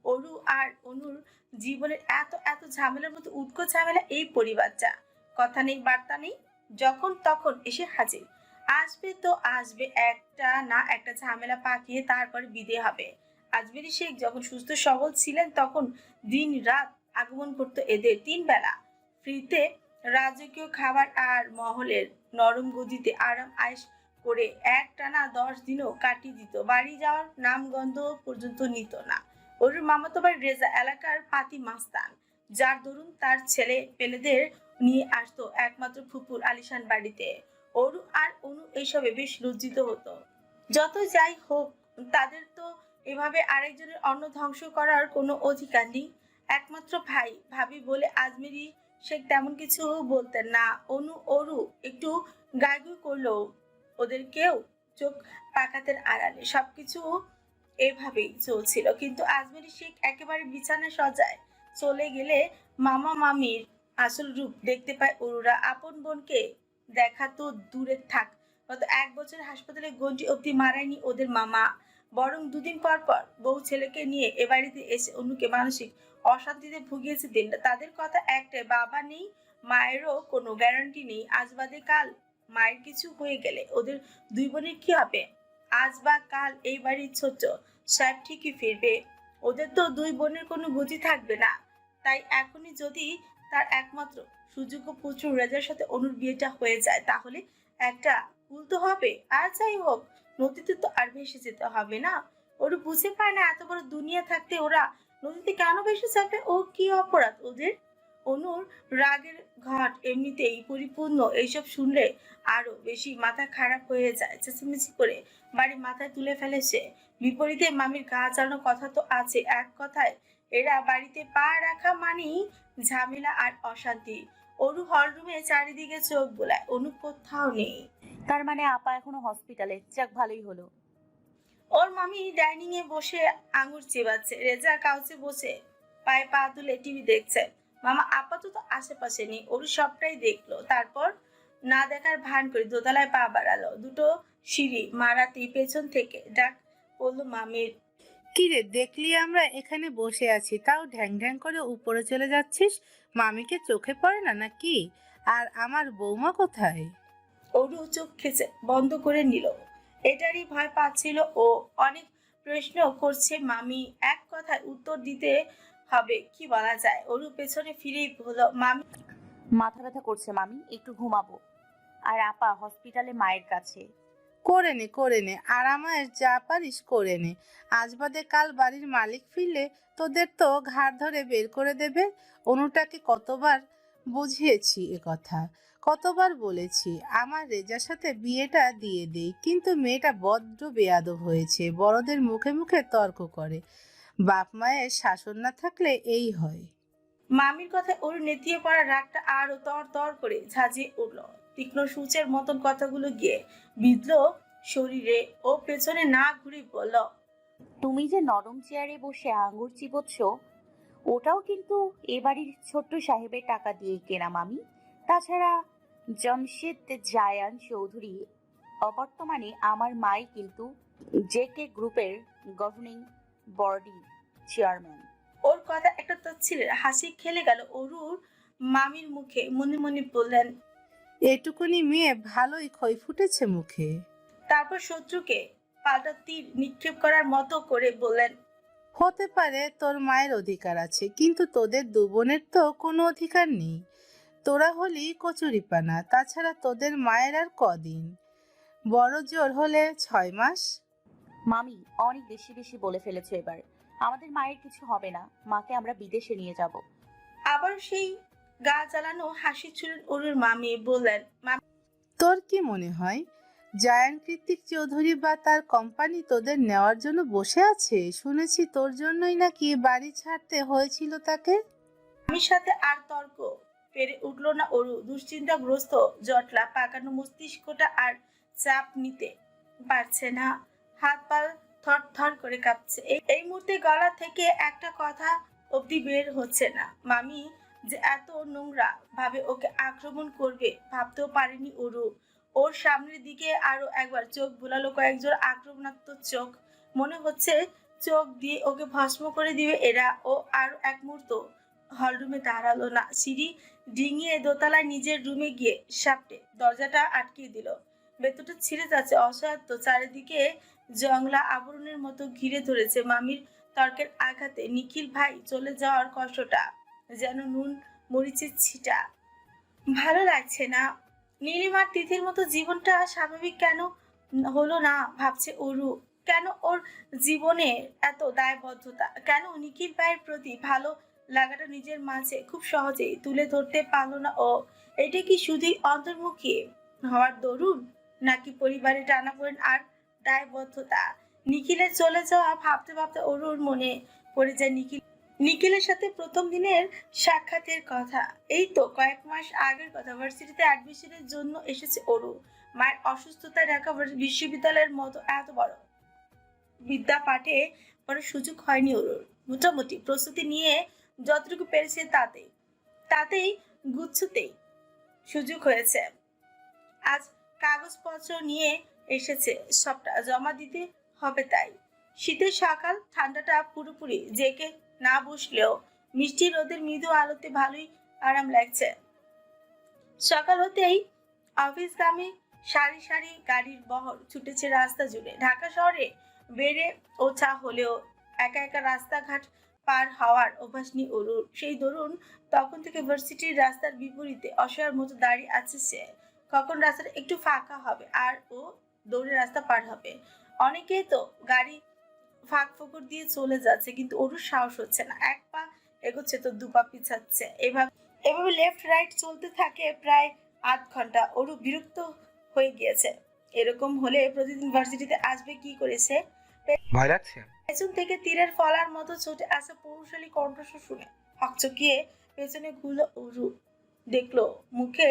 অরু আর অনুর জীবনের এত এত ঝামেলার মতো উৎকো ঝামেলা এই পরিবারটা। কথা নেই বার্তা নেই, যখন তখন এসে হাজির। আসবে তো আসবে, একটা না একটা ঝামেলা পাকিয়ে তারপরে বিদে হবে। আজমেরি শেখ যখন সুস্থ সবল ছিলেন তখন দিন রাত আগমন করতো এদের 3 বেলা ফ্রিতে রাজকীয় খাবার আর মহলের নরম গদিতে আরাম আয়েশ করে একটানা 10 দিনও কাটিয়ে দিত। বাড়ি যাওয়ার নামগন্ধ পর্যন্ত নিত না। ওর মামাতো ভাই রেজা এলাকার পাতি মাস্তান, যার দরুন তার ছেলে পেলেদের নিয়ে আসতো একমাত্র ফুপুর আলিশান বাড়িতে। অরু আর অনু এইসবে বেশ লজ্জিত হতো। যত যাই হোক, তাদের তো এভাবে আরেকজনের অন্ন ধ্বংস করার কোনো অধিকার নেই। একমাত্র ভাই ভাবি বলে আজমেরি শেখ তেমন কিছু বলতেন না। অনু অরু একটু গাইগুই করলো, ওদের কেউ চোখ পাকাতের আড়ালে সবকিছু এভাবেই চলছিল। কিন্তু আজমেরি শেখ একেবারে বিছানা সজায় চলে গেলে মামা মামির আসল রূপ দেখতে পায় অরুরা। আপন বোনকে দেখা তো দূরে থাক, গত 1 বছর হাসপাতালে গন্ডি অবধি মারায়নি ওদের মামা, বরং 2 দিন পর পর বউ ছেলেকে নিয়ে এ বাড়িতে এসে অনুকে মানসিক অশান্তিতে ভুগিয়েছে দিনটা। তাদের কথা একটাই, বাবা নেই, মায়েরও কোনো গ্যারান্টি নেই। আজ বাদে কাল মায়ের কিছু হয়ে গেলে ওদের 2 বোনের কি হবে? আজ বা কাল এই বাড়ির ছোট সাহেব ঠিকই ফিরবে, ওদের তো 2 বোনের কোনো গতি থাকবে না। তাই এখনই যদি তার একমাত্র সুযোগ্য পুত্র রেজার সাথে অনুর বিয়েটা হয়ে যায়, তাহলে একটা ভুল তো হবে। আর যাই হোক, নদীতে তো আর ভেসে যেতে হবে না। ওরা বুঝে পায় না এত বড় দুনিয়া থাকতে ওরা নদীতে কেন ভেসে যাবে? ও কি অপরাধ ওদের? অনুর রাগের ঘট এমনিতেই পরিপূর্ণ, এইসব শুনলে আরো বেশি মাথা খারাপ হয়ে যায়। চেঁচামেচি করে বাড়ি মাথায় তুলে ফেলে সে। বিপরীতে মামির গা চালানোর কথা তো আছে। এক কথায় এরা বাড়িতে পা রাখা মানেই ঝামেলা আর অশান্তি। অরু হলরুমে চারিদিকে চোখ বোলায়, অনু কোথাও নেই। তার মানে আপা এখনো হসপিটালে, যাক ভালোই হলো। ওর মামি ডাইনিং এ বসে আঙুর চিবাচ্ছে, রেজা কাউচে বসে পায়ে পা তুলে টিভি দেখছে। মামা আপাতত আশেপাশে নেই। ওরু সবটাই দেখলো, তারপর না দেখার ভান করে দোতলায় পা বাড়ালো। দুটো সিঁড়ি মারাতেই পেছন থেকে ডাক পড়লো মামির। কিরে, দেখলি আমরা এখানে বসে আছি, তাও ঢ্যাং ঢ্যাং করে উপরে চলে যাচ্ছিস? মামিকে চোখে পড়ে না নাকি? আর আমার বৌমা কোথায়? অরু চোখ খেচে বন্ধ করে নিল। এটারই ভয় পাচ্ছিল ও। অনেক প্রশ্ন করছে মামি, এক কথায় উত্তর দিতে হবে, কি বলা যায়? অরু পেছনে ফিরেই বলল, মামি মাথা ব্যথা করছে মামি, একটু ঘুমাবো। আর আপা হসপিটালে মায়ের কাছে। করে নে আরামায়ের যা পারিস করে নে। আজ বাদে কাল বাড়ির মালিক ফিরলে তোদের তো ঘাড় ধরে বের করে দেবে। অনুটাকে কতবার বুঝিয়েছি এ কথা, কতবার বলেছি আমার রেজার সাথে বিয়েটা দিয়ে দেই, কিন্তু মেয়েটা বড্ড বেয়াদব হয়েছে, বড়দের মুখে মুখে তর্ক করে। বাপ মায়ের শাসন না থাকলে এই হয়। মামির কথায় ওর নেতিয়ে পড়া রাগটা আরো তর তর করে ঝাঁঝিয়ে উঠল। তীক্ষ্ণ সূচের মতন কথাগুলো গিয়ে বিঁধল শরীরে। ও পেছনে না ঘুরে বলল, তুমি যে নরম চেয়ারে বসে আঙ্গুর চিবোচ্ছ, ওটাও কিন্তু এ বাড়ির ছোট্ট সাহেবের টাকা দিয়ে কেনা মামি। তাছাড়া জমশেদ জায়ান চৌধুরী অবর্তমানে আমার মাই কিন্তু জেকে গ্রুপের গভর্নিং বডি চেয়ারম্যান। ওর কথা একটা তচ্ছিলের হাসি খেলে গেল অরুর মামির মুখে। মনে মনে বললেন, এটুকুনি মেয়ে ভালোই ক্ষয় ফুটেছে মুখে। তারপর শত্রুকে পাল্টা তীর নিক্ষেপ করার মতো করে বললেন, হতে পারে তোর মায়ের অধিকার আছে, কিন্তু তোদের দু বোনের তো কোনো অধিকার নেই। তোরা হলি কচুরিপানা। তাছাড়া তোদের মায়ের আর কদিন, বড় জোর হলে 6 মাস। মামি অনেক বেশি বেশি বলে ফেলেছো এবার। আমাদের মায়ের কিছু হবে না, মাকে আমরা বিদেশে নিয়ে যাব। আবার সেই গা জ্বালানো হাসি ছুড়লেন অরুর মামি। বললেন, তোর কি মনে হয় জায়ান কৃতিক চৌধুরী বা তার কোম্পানি তোদের নেওয়ার জন্য বসে আছে? শুনেছি তোর জন্যই নাকি বাড়ি ছাড়তে হয়েছিল তাকে। মামির সাথে আর তর্ক পেরে উঠল না অরু। দুশ্চিন্তাগ্রস্ত জটলা পাকানো মস্তিষ্কটা আর চাপ নিতে পারছে না। হাত পা থর থর করে কাঁপছে। এই মুহূর্তে গলা থেকে একটা কথা অবধি বের হচ্ছে না। মামি যে এত নোংরা ভাবে ওকে আক্রমণ করবে ভাবতেও পারেনি অরু। ওর সামনের দিকে আরো একবার চোখ বুলালো, কয়েকজন আক্রমণাত্মক চোখ। মনে হচ্ছে চোখ দিয়ে ওকে ভস্ম করে দিবে এরা। ও আরো এক মুহূর্ত হলরুমে দাঁড়ালো না, সিঁড়ি ডিঙিয়ে দোতলায় নিজের রুমে গিয়ে সাপটে দরজাটা আটকিয়ে দিল। ভেতরটা ছিঁড়ে যাচ্ছে অসহায়ত্ব, চারিদিকে জংলা আবরণের মতো ঘিরে ধরেছে। মামির তর্কের আঘাতে নিখিল ভাই চলে যাওয়ার কষ্টটা যেন নুন মরিচের ছিটা। ভালো লাগছে না। নীলিমার তিথির মতো জীবনটা স্বাভাবিক কেন হলো না ভাবছে অরু। কেন ওর জীবনে এত দায়বদ্ধতা? কেন নিখিল ভাইয়ের প্রতি ভালো লাগাটা নিজের মাঝে খুব সহজেই তুলে ধরতে পারলো না ও? এটা কি শুধুই অন্তর্মুখী হওয়ার দরুন, নাকি পরিবারে টানাপোড়েন আর দায়বদ্ধতা? নিখিলের চলে যাওয়া ভাবতে ভাবতে অরুর মনে পড়ে যায় নিখিলের সাথে প্রথম দিনের সাক্ষাতের কথা। এই তো কয়েক মাস আগের কথা। ভার্সিটিতে অ্যাডমিশনের জন্য এসেছে অরু। মায়ের অসুস্থতায় ঢাকা বিশ্ববিদ্যালয়ের মতো এত বড় বিদ্যা পাঠে কোনো সুযোগ হয়নি অরুর। মোটামুটি প্রস্তুতি নিয়ে যতটুকু পেরেছে তাতেই গুচ্ছতেই সুযোগ হয়েছে। আজ কাগজপত্র নিয়ে এসেছে, সবটা জমা দিতে হবে। তাই শীতের সকাল, ঠান্ডাটা পুরোপুরি জেকে না বসলেও মিষ্টি রোদের মৃদু আলোতে ভালোই আরাম লাগছে। সকাল হতেই অফিসগামী সারি সারি গাড়ির বহর ছুটেছে রাস্তা জুড়ে। ঢাকা শহরে বেড়ে ওঠা হলেও একা একা রাস্তাঘাট পার হওয়ার অভ্যাস নেই অরুর। সেই দরুন তখন থেকে ভার্সিটির রাস্তার বিপরীতে অসহায়ের মতো দাঁড়িয়ে আছে সে। কখন রাস্তাটা একটু ফাঁকা হবে আর ও দৌড়ে রাস্তা পার হবে। অনেকেই তো গাড়ি ফাঁক ফোকর দিয়ে চলে যাচ্ছে, কিন্তু অরুর সাহস হচ্ছে না। এক পা এগোচ্ছে তো 2 পা পিছাচ্ছে। এভাবে লেফট রাইট চলতে থাকে প্রায় আধ ঘন্টা। অরু বিরক্ত হয়ে গিয়েছে। এরকম হলে প্রতিদিন ভার্সিটিতে আসবে কি করে সে? ভয় লাগছে? পেছন থেকে তীরের ফলার মতো ছুটে আসে পৌরশালী কণ্ঠস্বর শুনে হকচকিয়ে পেছনে ঘুরলো অরু। দেখলো মুখে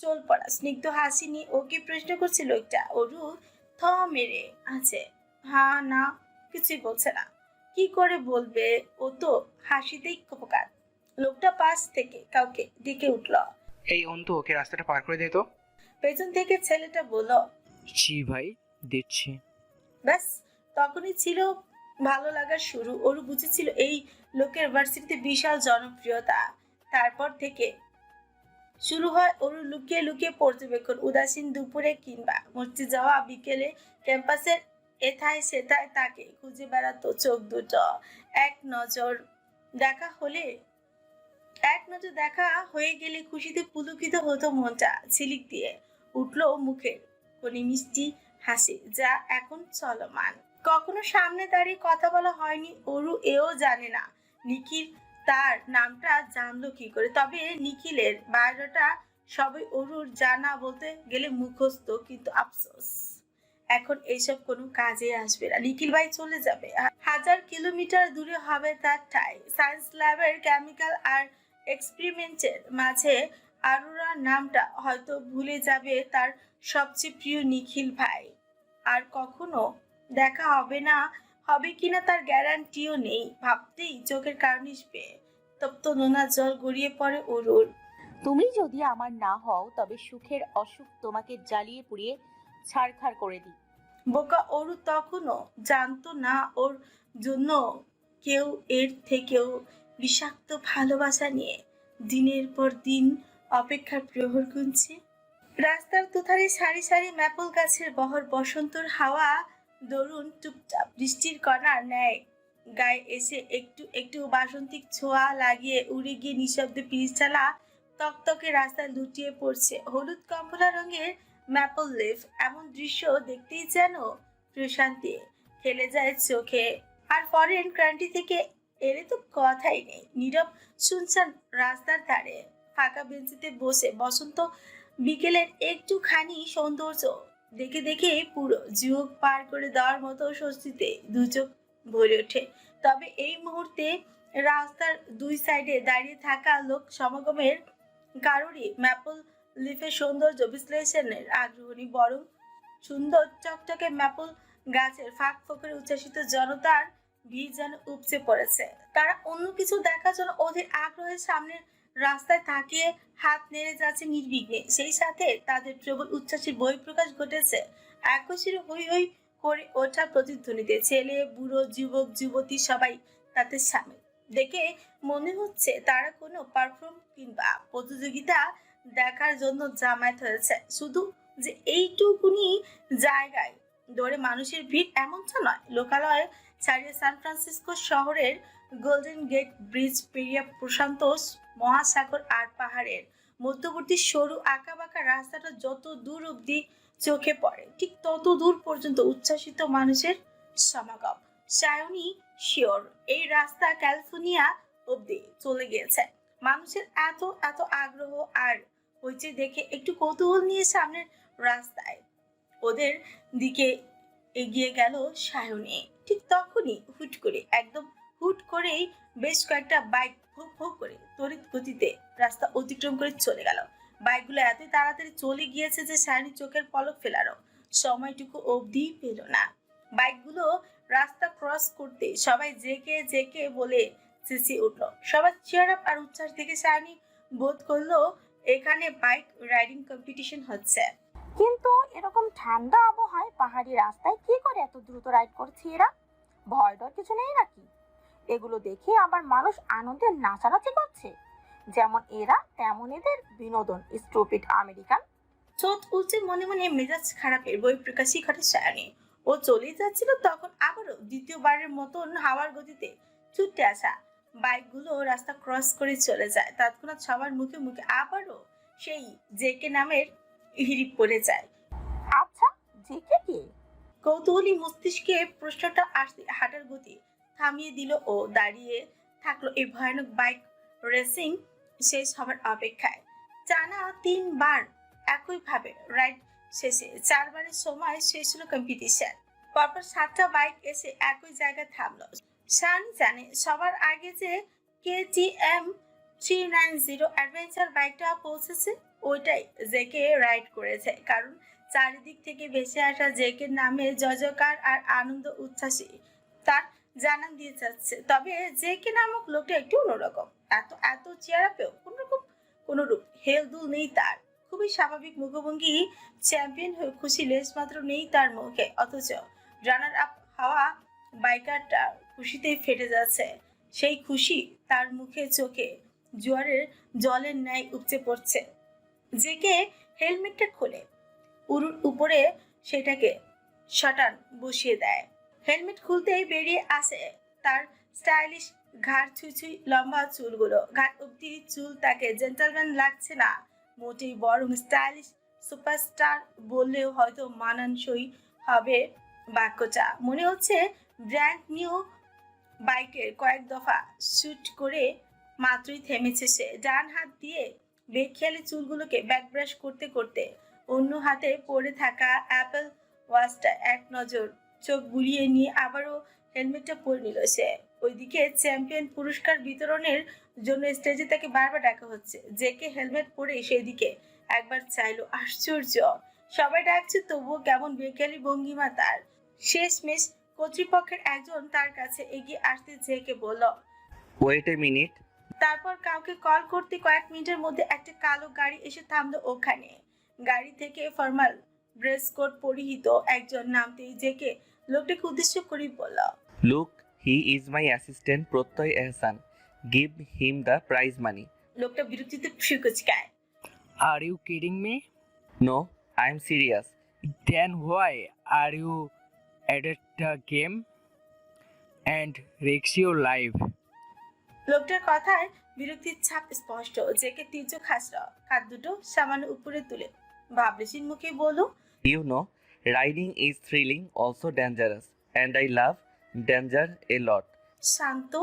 চোল পড়া স্নিগ্ধ হাসি নিয়ে ওকে প্রশ্ন করছে লোকটা। অরু থ মেরে আছে, হ্যাঁ না কিছুই বলছে না। কি করে বলবে? ও তো হাসিতেই কপকার। লোকটা পাশ থেকে কাউকে ডেকে উঠল। এই অন্তু, ওকে রাস্তাটা পার করে দে তো। পেছন থেকে ছেলেটা বলল, জি ভাই, দিচ্ছি। ব্যাস তখনই ছিল ভালো লাগার শুরু। ওরু বুঝেছিল এই লোকের ভার্সিটিতে বিশাল জনপ্রিয়তা। তারপর থেকে শুরু হয় ওরু লুকিয়ে লুকিয়ে পর্যবেক্ষণ। উদাসীন দুপুরে কিংবা মসজিদ যাওয়া বিকেলে ক্যাম্পাসের এথায় সেথায় তাকে খুঁজে বেড়াতো চোখ দুটো। এক নজর দেখা হয়ে গেলে খুশিতে পুলকিত হতো মনটা। ঝিলিক দিয়ে উঠলো মুখের কোণে মিষ্টি হাসি যা এখন চলমান। কখনো সামনে দাঁড়িয়ে কথা বলা হয়নি, অরু এও জানে না নিখিল তার নামটা জানলো কি করে। তবে নিখিলের বায়োডাটা সবই অরুর জানা, বলতে গেলে মুখস্থ, কিন্তু আফসোস এখন এইসব কোনো কাজে আসবে না। নিখিল ভাই চলে যাবে, 1000 কিলোমিটার দূরে হবে তার ঠাই। সায়েন্স ল্যাবের কেমিক্যাল আর এক্সপেরিমেন্টের মাঝে আরোরার নামটা হয়তো ভুলে যাবে তার সবচেয়ে প্রিয় নিখিল ভাই। আর কখনো দেখা হবে না, হবে কিনা তার গ্যারান্টিও নেই। ভাবতেই চোখের কার্নিশ পেয়ে তপ্ত নোনা জল গড়িয়ে পড়ে অরুর। তুমি যদি আমার না হও তবে সুখের অসুখ তোমাকে জ্বালিয়ে পুড়িয়ে ছারখার করে দিই। বোকা অরু তখনও জানতো না ওর জন্য কেউ এর থেকেও বিষাক্ত ভালোবাসা নিয়ে দিনের পর দিন অপেক্ষার প্রহর গুনছে। রাস্তার দুধারে সারি সারি ম্যাপল গাছের বহর, বসন্তর হাওয়া দরুন টুপটাপ বৃষ্টির কণার ন্যায় গায়ে এসে একটু একটু বাসন্তিক ছোঁয়া লাগিয়ে উড়ে গিয়ে নিঃশব্দে পিছালা তকতকে রাস্তায় লুটিয়ে পড়ছে হলুদ কমলা রঙের ম্যাপল লিফ। এমন দৃশ্য দেখতেই যেন প্রশান্তি খেলে যায় চোখে। আর ফরেন কান্ট্রি থেকে এলে তো কথাই নেই। নীরব শুনছান রাস্তার ধারে ফাঁকা বেঞ্চিতে বসে বসন্ত বিকেলের একটুখানি সৌন্দর্য দেখে দেখে পুরো যুগ পার করে দেওয়ার মতো স্বস্তিতে দু চোখ ভরে ওঠে। তবে এই মুহূর্তে রাস্তার দুই সাইডে দাঁড়িয়ে থাকা লোক সমাগমের কারোরই ম্যাপল লিফের সৌন্দর্য বিশ্লেষণের আগ্রহ নেই, বরং সুন্দর চকচকে ম্যাপল গাছের ফাঁক ফোকরে উচ্ছ্বাসিত জনতার ভিড় যেন উপচে পড়েছে। তারা অন্য কিছু দেখার জন্য অধীর আগ্রহের সামনের রাস্তায় তাকিয়ে হাত নেড়ে যাচ্ছে নির্বিঘ্নে। সেই সাথে তাদের প্রবল উচ্ছ্বাসের বহিঃপ্রকাশ ঘটেছে একশির হই হই করে ওঠা প্রতিধ্বনিতে। ছেলে বুড়ো যুবক যুবতী সবাই তাতে সামিল। দেখে মনে হচ্ছে তারা কোনো পারফর্ম কিংবা প্রতিযোগিতা দেখার জন্য জামায়াত হয়েছে। শুধু যে এইটুকুনি জায়গায় দৌড়ে মানুষের ভিড় এমনটা নয়। লোকালয়ে ছাড়িয়ে সান ফ্রান্সিসকো শহরের গোল্ডেন গেট ব্রিজ পেরিয়ে প্রশান্ত মহাসাগর আর পাহাড়ের মধ্যবর্তী সরু আঁকাবাঁকা রাস্তাটা যত দূর অব্দি চোখে পড়ে, ঠিক তত দূর পর্যন্ত উচ্ছ্বাসিত মানুষের সমাগম। সায়নী শিওর এই রাস্তা ক্যালিফোর্নিয়া অব্দি চলে গিয়েছে। মানুষের এত এত আগ্রহ আর হইচই দেখে একটু কৌতূহল নিয়ে সামনের রাস্তায় ওদের দিকে এগিয়ে গেল সায়নী। ঠিক তখনই হুট করেই বেশ কয়েকটা বাইক ভোগ ভোগ করে তড়িৎ গতিতে রাস্তা অতিক্রম করে চলে গেল। বাইকগুলো এতই তাড়াতাড়ি চলে গিয়েছে যে সায়নী চোখের পলক ফেলারও সময়টুকু অবধি পেল না। বাইকগুলো রাস্তা ক্রস করতে সবাই জেকে জেকে বলে চেঁচিয়ে উঠল। সবার চেয়ার আপ আর উচ্ছ্বাস দেখে সায়নী বোধ করলো এখানে বাইক রাইডিং কম্পিটিশন হচ্ছে। কিন্তু এরকম ঠান্ডা আবহাওয়ায় পাহাড়ি রাস্তায় কি করে এত দ্রুত রাইড করছে এরা? ভয় ডর কিছু নেই নাকি? এগুলো দেখে আবার মানুষ আনন্দে নাচানাচি করছে। যেমন এরা তেমন এদের বিনোদন। Stupid American. চোট উঠছে মনে মনে মেজাজ খারাপের বহিঃপ্রকাশই ঘটে সায়নী। ও চলেই যাচ্ছিল তখন আবারও দ্বিতীয়বারের মতন হাওয়ার গতিতে ছুটে আসা বাইকগুলো রাস্তা ক্রস করে চলে যায়। তৎক্ষণাৎ সবার মুখে মুখে আবারও সেই জেকে নামের হিড়িক পড়ে যায়। আচ্ছা, জেকে কে? কৌতূহলী মস্তিষ্কে প্রশ্নটা আসতে হাঁটার গতি থামিয়ে দিল ও দাঁড়িয়ে থাকলো এই ভয়ানক বাইক রেসিং শেষ হবার অপেক্ষায়। টানা 3 বার একইভাবে রাইড শেষে 4 বারের সময় শেষ হলো কম্পিটিশন। পরপর 7টা বাইক এসে একই জায়গায় থামলো। সায়নী জানে সবার আগে যে KTM 390 অ্যাডভেঞ্চার বাইকটা পৌঁছেছে ওইটাই জেকে রাইড করেছে। কারণ চারিদিক থেকে ভেসে আসা জেকের নামে জয়জয়কার আর আনন্দ উচ্ছ্বাসী তার জানান দিয়ে যাচ্ছে। তবে জেকে নামক লোকটা একটু অন্যরকম। এত এত চেহারা পেও কোনরূপ হেলদুল নেই তার। খুবই স্বাভাবিক মুখভঙ্গি, চ্যাম্পিয়ন হয়ে খুশি লেশ মাত্র নেই তার মুখে। অথচ রানার আপ হাওয়া বাইকারটা খুশিতেই ফেটে যাচ্ছে। সেই খুশি তার মুখে চোখে জোয়ারের জলের ন্যায় উপচে পড়ছে। জেকে হেলমেটটা খোলে, উরুর উপরে সেটাকে শটান বসিয়ে দেয়। হেলমেট খুলতেই বেরিয়ে আসে তার স্টাইলিশ ঘাড় ছুঁই লম্বা চুলগুলো। ঘাট অব্দি চুল তাকে জেন্টলম্যান লাগছে না মোটেই, বরং স্টাইলিশ সুপারস্টার বললেও হয়তো মানানসই হবে বাক্যটা। মনে হচ্ছে ব্র্যান্ড নিউ বাইকের কয়েক দফা শুট করে মাত্রই থেমেছে সে। ডান হাত দিয়ে বেখেয়ালি চুলগুলোকে ব্যাকব্রাশ করতে করতে অন্য হাতে পড়ে থাকা অ্যাপল ওয়াচটা এক নজর চোখ বুলিয়ে নিয়ে আবারও হেলমেটটা পরে নিল সে। ওইদিকে চ্যাম্পিয়ন পুরস্কার বিতরণের জন্য স্টেজে তাকে বারবার ডাকা হচ্ছে। জেকে হেলমেট পরে সেই দিকে একবার চাইলো, আশ্চর্য, সবাই ডাকছে তবুও কেমন বেখেয়ালি ভঙ্গিমা তার। শেষমেশ কর্তৃপক্ষের একজন তার কাছে এগিয়ে আসতে জেকে বলল। Wait a minute. তারপর কাউকে কল করতে কয়েক মিনিটের মধ্যে একটা কালো গাড়ি এসে থামলো ওখানে। গাড়ি থেকে ফর্মাল ড্রেস কোড পরিহিত একজন নামতেই জেকে লোকটাকে উদ্দেশ্য করে বলল, look, he is my assistant Pratyay Ehsan. Give him the prize money. লোকটা বিরক্তিতে ফুসকায়। Are you kidding me? No, I am serious. Then why are you added the game and risk your life? লোকটার কথায় বিরক্তির ছাপ স্পষ্ট। জেকে তির্যক হাসল, হাত দুটো সামান্য উপরে তুলে ভাবলেশীন মুখে বলল, you know, riding is thrilling also dangerous and I love danger a lot. শান্ত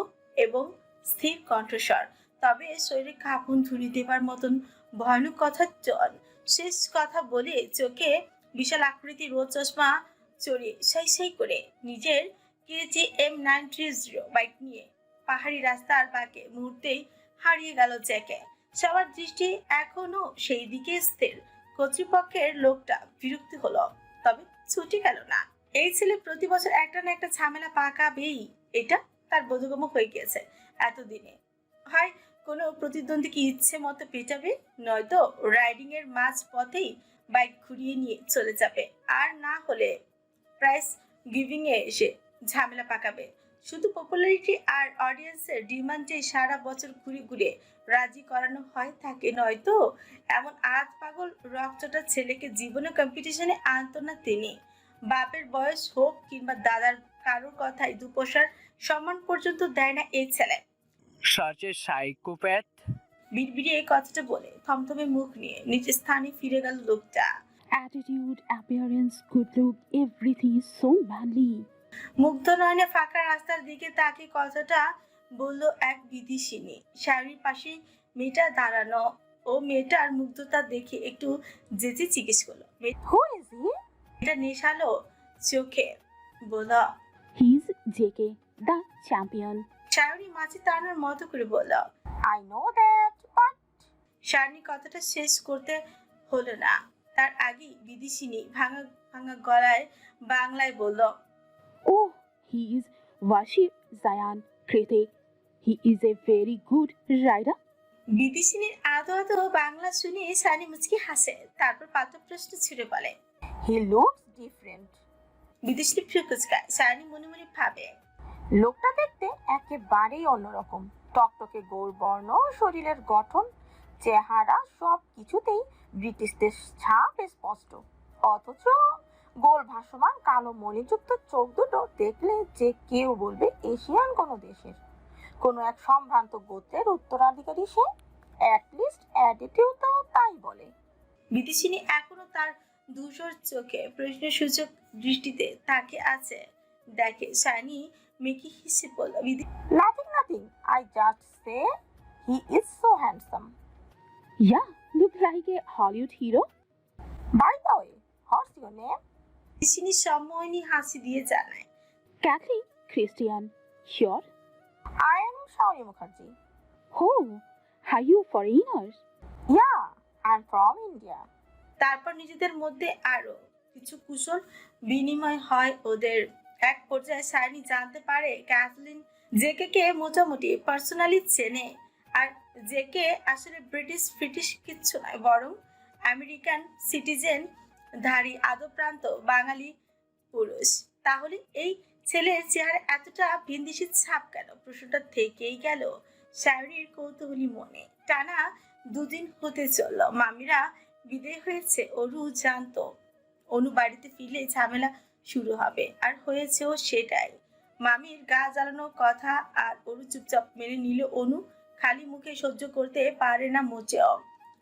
এবং স্থির কণ্ঠস্বর, তবে শরীরে কাঁপন ধুলি দেবার মতন ভয়ানক কথার চল। শেষ কথা বলে চোখে বিশাল আকৃতির রোদ চশমা চড়িয়ে সাই সাই করে নিজের KTM 930 বাইক নিয়ে পাহাড়ি রাস্তার বাঁকে মুহূর্তেই হারিয়ে গেল জ্যাকে। সবার দৃষ্টি এখনো সেই দিকে স্থির। কর্তৃপক্ষের লোকটা বিরক্ত হলো, তবে ছুটি গেল না। এই ছেলে প্রতি বছর একটা না একটা ঝামেলা পাকাবেই, এটা তার বোধগম্য হয়ে গিয়েছে এতদিনে। হয় কোনো প্রতিদ্বন্দ্বীকে ইচ্ছে মতো পেটাবে, নয়তো রাইডিং এর মাঝ পথেই বাইক ঘুরিয়ে নিয়ে চলে যাবে, আর না হলে প্রাইস গিভিং এ এসে ঝামেলা পাকাবে। শুধু পপুলারিটি আর অডিয়েন্সের ডিমান্ডে সারা বছর ঘুরে ঘুরে রাজি করানো হয় তাকে, নয়তো এমন আজ পাগল রকচটা ছেলেকে জীবনে কম্পিটিশনে আনতো না তিনি। বাপের বয়স হোক কিংবা দাদার, কারোর কথায় দুপয়সার সম্মান পর্যন্ত দেয় না এই ছেলে। Such a psychopath. বিড়বিড়িয়ে এই কথাটা বলে থমথমে মুখ নিয়ে নিজ স্থানে ফিরে গেল লোকটা। Attitude, appearance, good look, everything is so manly. মুগ্ধ নয়নে ফাঁকা রাস্তার দিকে তাকে কথাটা বলল এক বিদেশিনী। শাড়ির পাশে মেয়েটা দাঁড়ানো, ও মেয়েটার মুগ্ধতা দেখে একটু যেচে জিজ্ঞেস করলো, Who is he? মেয়েটা নেশালো চোখে বলল, He's JK, the champion. Sari মাছি তাড়ানোর মতো করে বলল। I know that, but sari কথাটা শেষ করতে হলো না, তার আগেই বিদেশিনী ভাঙা ভাঙা গলায় বাংলায় বলল, oh, he is Washif Zayan Kritik. He is a very good rider. বিদেশিনীর আদো আদো বাংলা শুনে সানি মুচকি হাসে, তারপর পাত্র প্রশ্ন ছুড়ে বলে, He looks different. বিদেশি ফ্রিকুচকায়। সানি মনে মনে ভাবে, লোকটা দেখতে একেবারেই অন্যরকম। টকটকে গোল বর্ণ, শরীরের গঠন, চেহারা সব কিছুতেই ব্রিটিশদের ছাপ স্পষ্ট। অথচ গোল ভাসমান কালো মণিযুক্ত চোখ দুটো দেখলে যে কেউ বলবে এশিয়ান কোনো দেশের কোনো এক সম্ভ্রান্ত গোত্রের উত্তরাধিকারী সে। অ্যাটলিস্ট অ্যাটিটিউডটাও তাই বলে। বিদেশিনী এখনো তার ধূসর চোখে প্রশ্নসূচক দৃষ্টিতে তাকে আছে। দেখে সানি মেকি হিসে বলল, Nothing. I just say he is so handsome. Yeah, look like a Hollywood hero. By the way, what's your name? বিদেশিনী সম্মোহনী হাসি দিয়ে জানায়, Kathleen Christian. Sure. I am Shauri Mukherjee. Oh, are you foreigners? Yeah, I'm from India. তারপর নিজেদের মধ্যে আরো কিছু কুশল বিনিময় হয় ওদের। এক পর্যায়ে সানি জানতে পারে ক্যাথলিন জেকে কে মোটামুটি পার্সোনালি চেনে, আর জেকে আসলে ব্রিটিশ কিচ্ছু নয়, বরং আমেরিকান সিটিজেন ধারী আদপ্রান্ত বাঙালি পুরুষ। তাহলে এই ছেলের চেহারা এতটা ভিনদেশি ছাপ কেন? প্রশ্নটা থেকেই গেল শায়রির কৌতূহলী মনে। টানা 2 দিন হতে চলল, মামিরা বিদায় হয়েছে। অরু জানতো অনু বাড়িতে ফিরলে ঝামেলা শুরু হবে, আর হয়েছেও সেটাই। মামির গা জ্বালানোর কথা আর অরু চুপচাপ মেনে নিল। অনু খালি মুখে সহ্য করতে পারে না মোটেও,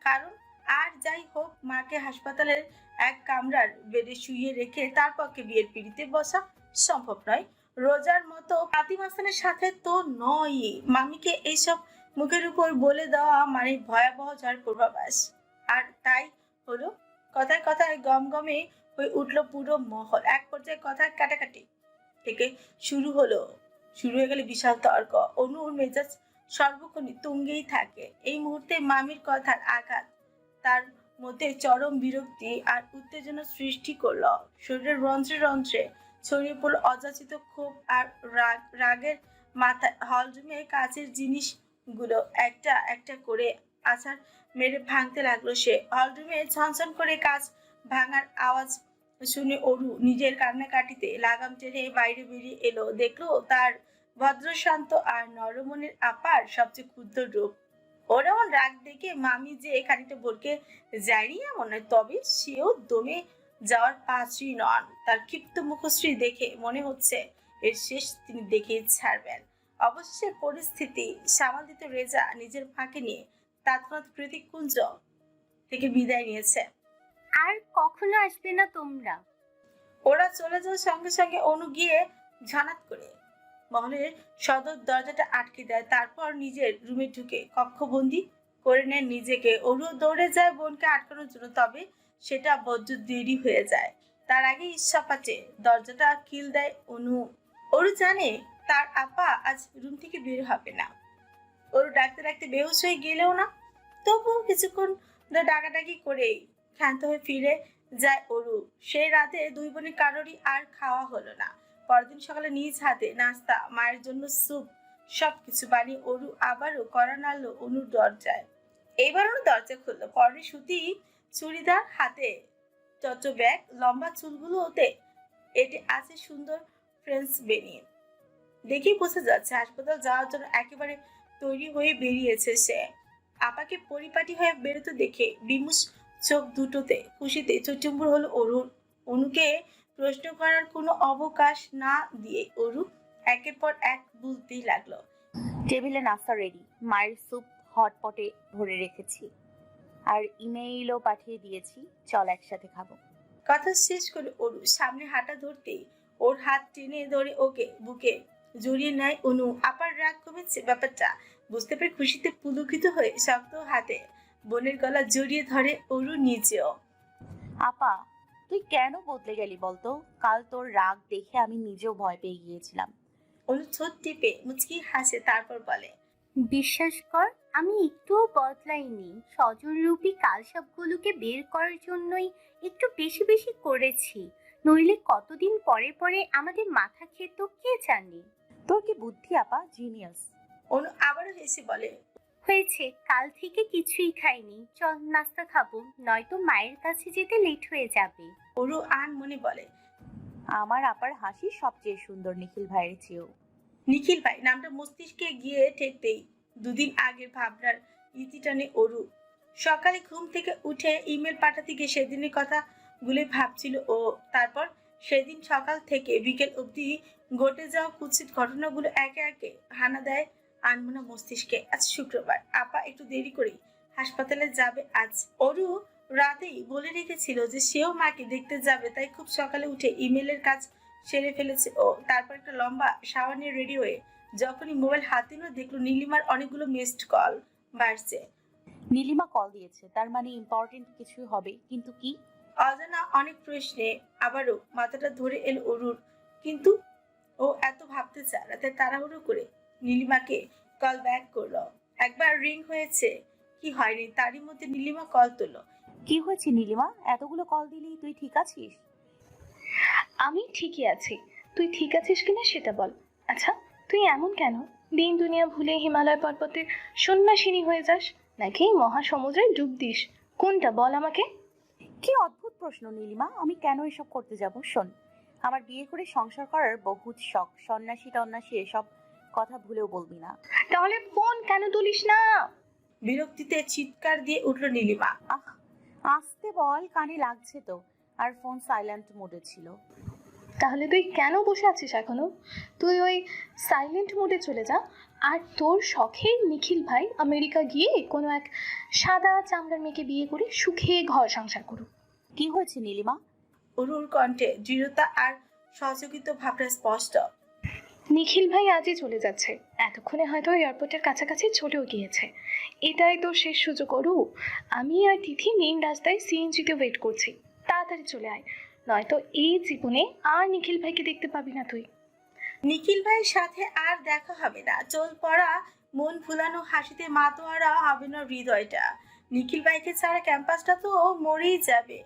কারণ আর যাই হোক মাকে হাসপাতালের এক কামরার বেডে শুইয়ে রেখে তার পক্ষে বিয়ের পিড়িতে বসা সম্ভব নয়। রোজার মতো পাতি মাস্তানের সাথে তো নয়। মামিকে এইসব মুখের উপর বলে দেওয়া মানে ভয়াবহ ঝড় পূর্বাভাস। আর তাই হলো। কথায় কথায় গমগমে হয়ে উঠল পুরো মহল। এক পর্যায়ে কথার কাটাকাটি থেকে শুরু হয়ে গেল বিশাল তর্ক। অনুর মেজাজ সর্বক্ষণই তুঙ্গেই থাকে। এই মুহূর্তে মামির কথার আঘাত তার মধ্যে চরম বিরক্তি আর উত্তেজনা সৃষ্টি করলো। শরীরের রন্ধ্রে রন্ধ্রে ছড়িয়ে পড়ল অযাচিত ক্ষোভ আর রাগের মাথায় হলরুমে কাচের জিনিসগুলো একটা একটা করে আছাড় মেরে ভাঙতে লাগলো সে। হলরুমে ছনছন করে কাচ ভাঙার আওয়াজ শুনে অরু নিজের কান্নাকাটিতে লাগাম টেনে বাইরে বেরিয়ে এলো। দেখলো তার ভদ্রশান্ত আর নরমনের আপার সবচেয়ে ক্ষুদ্র রূপ। ওর এমন রাগ দেখে মামি যে খানিকটা বলকে যায়নি এমন নয়, তবে সেও দমে যাওয়ার পাত্রী নন। তার ক্ষিপ্ত মুখশ্রী দেখে মনে হচ্ছে এর শেষ তিনি দেখেই ছাড়বেন। অবশেষে পরিস্থিতি সামাল দিতে রেজা নিজের ফাঁকে নিয়ে তৎক্ষণাৎ প্রীতিকুঞ্জ থেকে বিদায় নিয়েছে। আর কখনো আসবে না তোমরা। ওরা চলে যাওয়ার সঙ্গে সঙ্গে অনু গিয়ে ঝানাত করে মহলের সদর দরজাটা আটকে দেয়। তারপর নিজের রুমে ঢুকে কক্ষবন্দি করে নেন নিজেকে। অরু দৌড়ে যায় বোনকে আটকানোর জন্য, তবে সেটা বড্ড দেরি হয়ে যায়। তার আগে ইচ্ছাপাটে দরজাটা কিল দেয় অনু। অরু জানে তার আপা আজ রুম থেকে বের হবে না। অরু ডাকতে ডাকতে বেহুশ হয়ে গেলেও না, তবুও কিছুক্ষণ ধরে ডাকাডাকি করেই ক্ষান্ত হয়ে ফিরে যায় অরু। সেই রাতে দুই বোনের কারোরই আর খাওয়া হলো না। পরদিন সকালে নিজ হাতে নাস্তা, মায়ের জন্য স্যুপ, সবকিছু বানিয়ে অরু আবারও কড়া নাড়লো অনুর দরজায়। এইবার অনু দরজা খুললো। পরনে সুতি চুড়িদার, হাতে চট ব্যাগ, লম্বা চুলগুলোতে এটি আছে সুন্দর ফ্রেঞ্চ বেনিয়ে। দেখেই বোঝা যাচ্ছে হাসপাতাল যাওয়ার জন্য একেবারে তৈরি হয়ে বেরিয়েছে সে। আপাকে পরিপাটি হয়ে বেরোতে দেখে বিমুষ চোখ দুটোতে খুশিতে চুচুম্বুর হলো অরুর। অনুকে প্রশ্ন করার কোনো অবকাশ না দিয়ে অরু একের পর এক বলতেই লাগলো। টেবিলে নাস্তা রেডি, মায়ের স্যুপ হটপটে ভরে রেখেছি, আর ইমেইলও পাঠিয়ে দিয়েছি, চল একসাথে খাবো। কথা শেষ করে অরু সামনে হাঁটা ধরতেই ওর হাত টেনে ধরে ওকে বুকে জড়িয়ে নেয় অনু। আপার রাগ কমেছে ব্যাপারটা বুঝতে পেরে খুশিতে পুলকিত হয়ে শক্ত হাতে বোনের গলা জড়িয়ে ধরে অরু নিজেও। আপা, তুই কেন বদলে গেলি বলতো? কাল তোর রাগ দেখে আমি নিজেও ভয় পেয়ে গিয়েছিলাম। অনু ঠোঁট টিপে মুচকি হাসে, তারপর বলে, বিশ্বাস কর আমি একটুও বদলাইনি। স্বজনরূপী কালসাপগুলোকে বের করার জন্যই একটু বেশি বেশি করেছি, নইলে কতদিন পরে পরে আমাদের মাথা খেত কে জানে। তোর কি বুদ্ধি আপা, জিনিয়াস। অনু আবারও হেসে বলে, হয়েছে, কাল থেকে কিছুই খাইনি, চল নাস্তা খাবো, নয়তো মায়ের কাছে যেতে লেট হয়ে যাবে। অরু আন মনে বলে, আমার আপার হাসি সবচেয়ে সুন্দর নিখিল ভাইয়ের চেয়েও। নিখিল ভাই নামটা মস্তিষ্কে গিয়ে ঠেকতেই দুদিন আগের ভাবনার ইতি টানে অরু। সকালে ঘুম থেকে উঠে ইমেল পাঠাতে গিয়ে সেদিনের কথা গুলো ভাবছিল ও। তারপর সেদিন সকাল থেকে বিকেল অবধি ঘটে যাওয়া কুৎসিত ঘটনাগুলো একে একে হানা দেয় আনমনা মস্তিষ্কে। আজ শুক্রবার, আপা একটু দেরি করেই হাসপাতালে যাবে আজ। অরু রাতেই বলে রেখেছিল যে সেও মাকে দেখতে যাবে, তাই খুব সকালে উঠে ইমেলের কাজ সেরে ফেলেছে ও। তারপর একটা লম্বা শাওয়ার নিয়ে রেডি হয়ে যখনই মোবাইল হাতে নিয়ে দেখলো নীলিমার অনেকগুলো মিসড কল বাড়ছে। নীলিমা কল দিয়েছে, তার মানে ইম্পর্টেন্ট কিছু হবে, কিন্তু কি? অজানা অনেক প্রশ্নে আবারও মাথাটা ধরে এলো অরুর। কিন্তু ও এত ভাবতে চায় রাতে তাড়াহুড়ো করে নীলিমাকে কল ব্যাক করলো। একবার রিং হয়েছে, কি হয়নি, তারই মধ্যে নীলিমা কল তুললো। কি হয়েছে নীলিমা, এতগুলো কল দিলি, তুই ঠিক আছিস? আমি ঠিকই আছি, তুই ঠিক আছিস কিনা সেটা বল। আচ্ছা, তুই এমন কেন? দিন দুনিয়া ভুলে হিমালয় পর্বতের সন্ন্যাসিনী হয়ে যাস, নাকি মহাসমুদ্রে ডুব দিস? কোনটা বল আমাকে। কি অদ্ভুত প্রশ্ন নীলিমা, আমি কেন এসব করতে যাব? শোন, আমার বিয়ে করে সংসার করার বহুত শখ, সন্ন্যাসী টন্যাসী এসব কথা ভুলেও বলবি না। তাহলে ফোন কেন তুলিস না? বিরক্তিতে চিৎকার দিয়ে উঠলো নীলিমা। আহ, আসতে বল, কানে লাগছে তো। আর ফোন সাইলেন্ট মোডে ছিল। তাহলে তুই কেন বসে আছিস এখনো? তুই ওই সাইলেন্ট মোডে চলে যা, আর তোর শখের নিখিল ভাই আমেরিকা গিয়ে কোনো এক সাদা চামড়ার মেয়েকে বিয়ে করে সুখে ঘর সংসার করুক। কি হয়েছে নীলিমা? অরুর কণ্ঠে দৃঢ়তা আর সহযোগিত ভাবটা স্পষ্ট। নিখিল ভাই আজই চলে যাচ্ছে, এতক্ষণে হয়তো এয়ারপোর্টের কাছাকাছি চলেও গিয়েছে। এটাই তো শেষ সুযোগ অরু। আমি আর তিথি মেইন রাস্তায় সিএনজিতে ওয়েট করছি, তাড়াতাড়ি চলে আয়, নয়তো এই জীবনে আর নিখিল ভাইকে দেখতে পাবি না তুই। নিখিল ভাইয়ের সাথে আর দেখা হবে না। চোল পড়া মন ভুলানো হাসিতে মাতোয়ারা হবে না হৃদয়টা। নিখিল ভাইকে ছাড়া ক্যাম্পাসটা তো মরেই যাবে।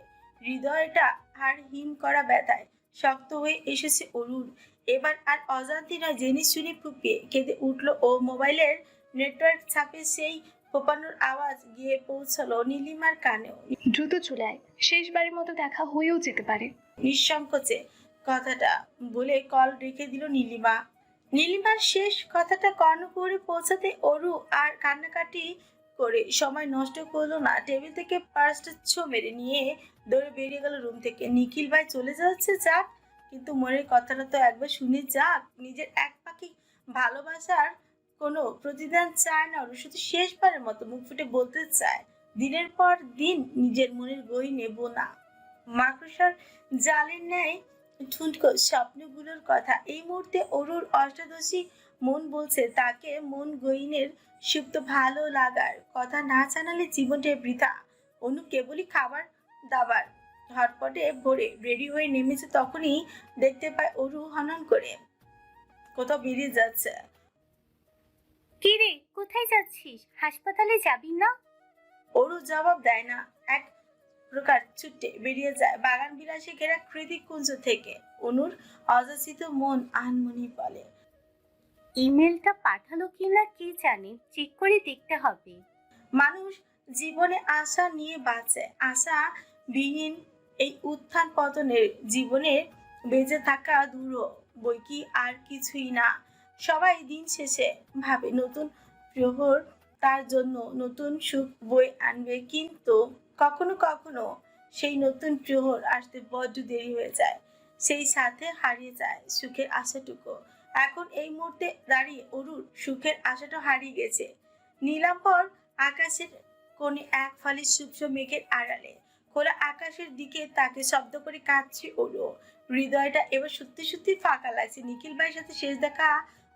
হৃদয়টা আর হিম করা ব্যথায় শক্ত হয়ে এসেছে অরুর। এবার আর অজান্তি নয়, জেনে শুনে ফুপিয়ে কেঁদে উঠল ও। মোবাইলের নেটওয়ার্ক ছাপে সেই ফোপানোর আওয়াজ গিয়ে পৌঁছালো নীলিমার কানেও। দ্রুত চলে আয়, শেষবারের মতো দেখা হয়েও যেতে পারে। নিঃসংকোচে কথাটা বলে কল রেখে দিল নীলিমা। নীলিমার শেষ কথাটা কর্ণপুরে পৌঁছাতে অরু আর কান্নাকাটি করে সময় নষ্ট করলো না। টেবিল থেকে পার্সটা ছো মেরে নিয়ে দৌড়ে বেরিয়ে গেল রুম থেকে। নিখিল ভাই চলে যাচ্ছে যাক, কিন্তু মনের কথাটা তো একবার শুনে যাক। নিজের এক পাখি ভালোবাসার কোনো প্রতিদান চায় না ওর, শুধু শেষবারের মতো মুখ ফুটে বলতে চায় দিনের পর দিন নিজের মনের গই নেব না। মাকড়সার জালের ন্যায় ঠুনকো স্বপ্নগুলোর কথা। এই মুহূর্তে অরুর অষ্টাদশী মন বলছে তাকে মন গইনের সুপ্ত ভালো লাগার কথা না জানালে জীবনটা বৃথা। অনু কেবলই খাবার দাবার হটপটে ভরে রেডি হয়ে নেমেছে, তখনই দেখতে পায় অরু হনন করে কোথাও বেরিয়ে যাচ্ছে। কি রে, কোথায় যাচ্ছিস? হাসপাতালে যাবি না? অরু জবাব দেয় না, এক প্রকার ছুটে বেরিয়ে যায় বাগান বিলাসে ঘেরা কৃতিক কুঞ্জ থেকে। অনুর অযাচিত মন আনমনি বলে, ইমেলটা পাঠালো কিনা কে জানে, চেক করে দেখতে হবে। মানুষ জীবনে আশা নিয়ে বাঁচে, আশা বিহীন এই উত্থান পতনের জীবনে বেঁচে থাকা দূর বই কি আর কিছুই না। সবাই দিন শেষে ভাবে নতুন প্রহর তার জন্য নতুন সুখ বই আনবে, কিন্তু কখনো কখনো সেই নতুন প্রহর আসতে বড্ড দেরি হয়ে যায়, সেই সাথে হারিয়ে যায় সুখের আশাটুকু। এখন এই মুহূর্তে দাঁড়িয়ে অরুর সুখের আশাটা হারিয়ে গেছে। নীলাম্বর আকাশের কোণে এক ফালি শুভ্র মেঘের আড়ালে খোলা আকাশের দিকে তাকে শব্দ করে কাঁদছে ওরও। হৃদয়টা এবার সত্যি সত্যি ফাঁকা লাগছে। নিখিল ভাইয়ের সাথে শেষ দেখা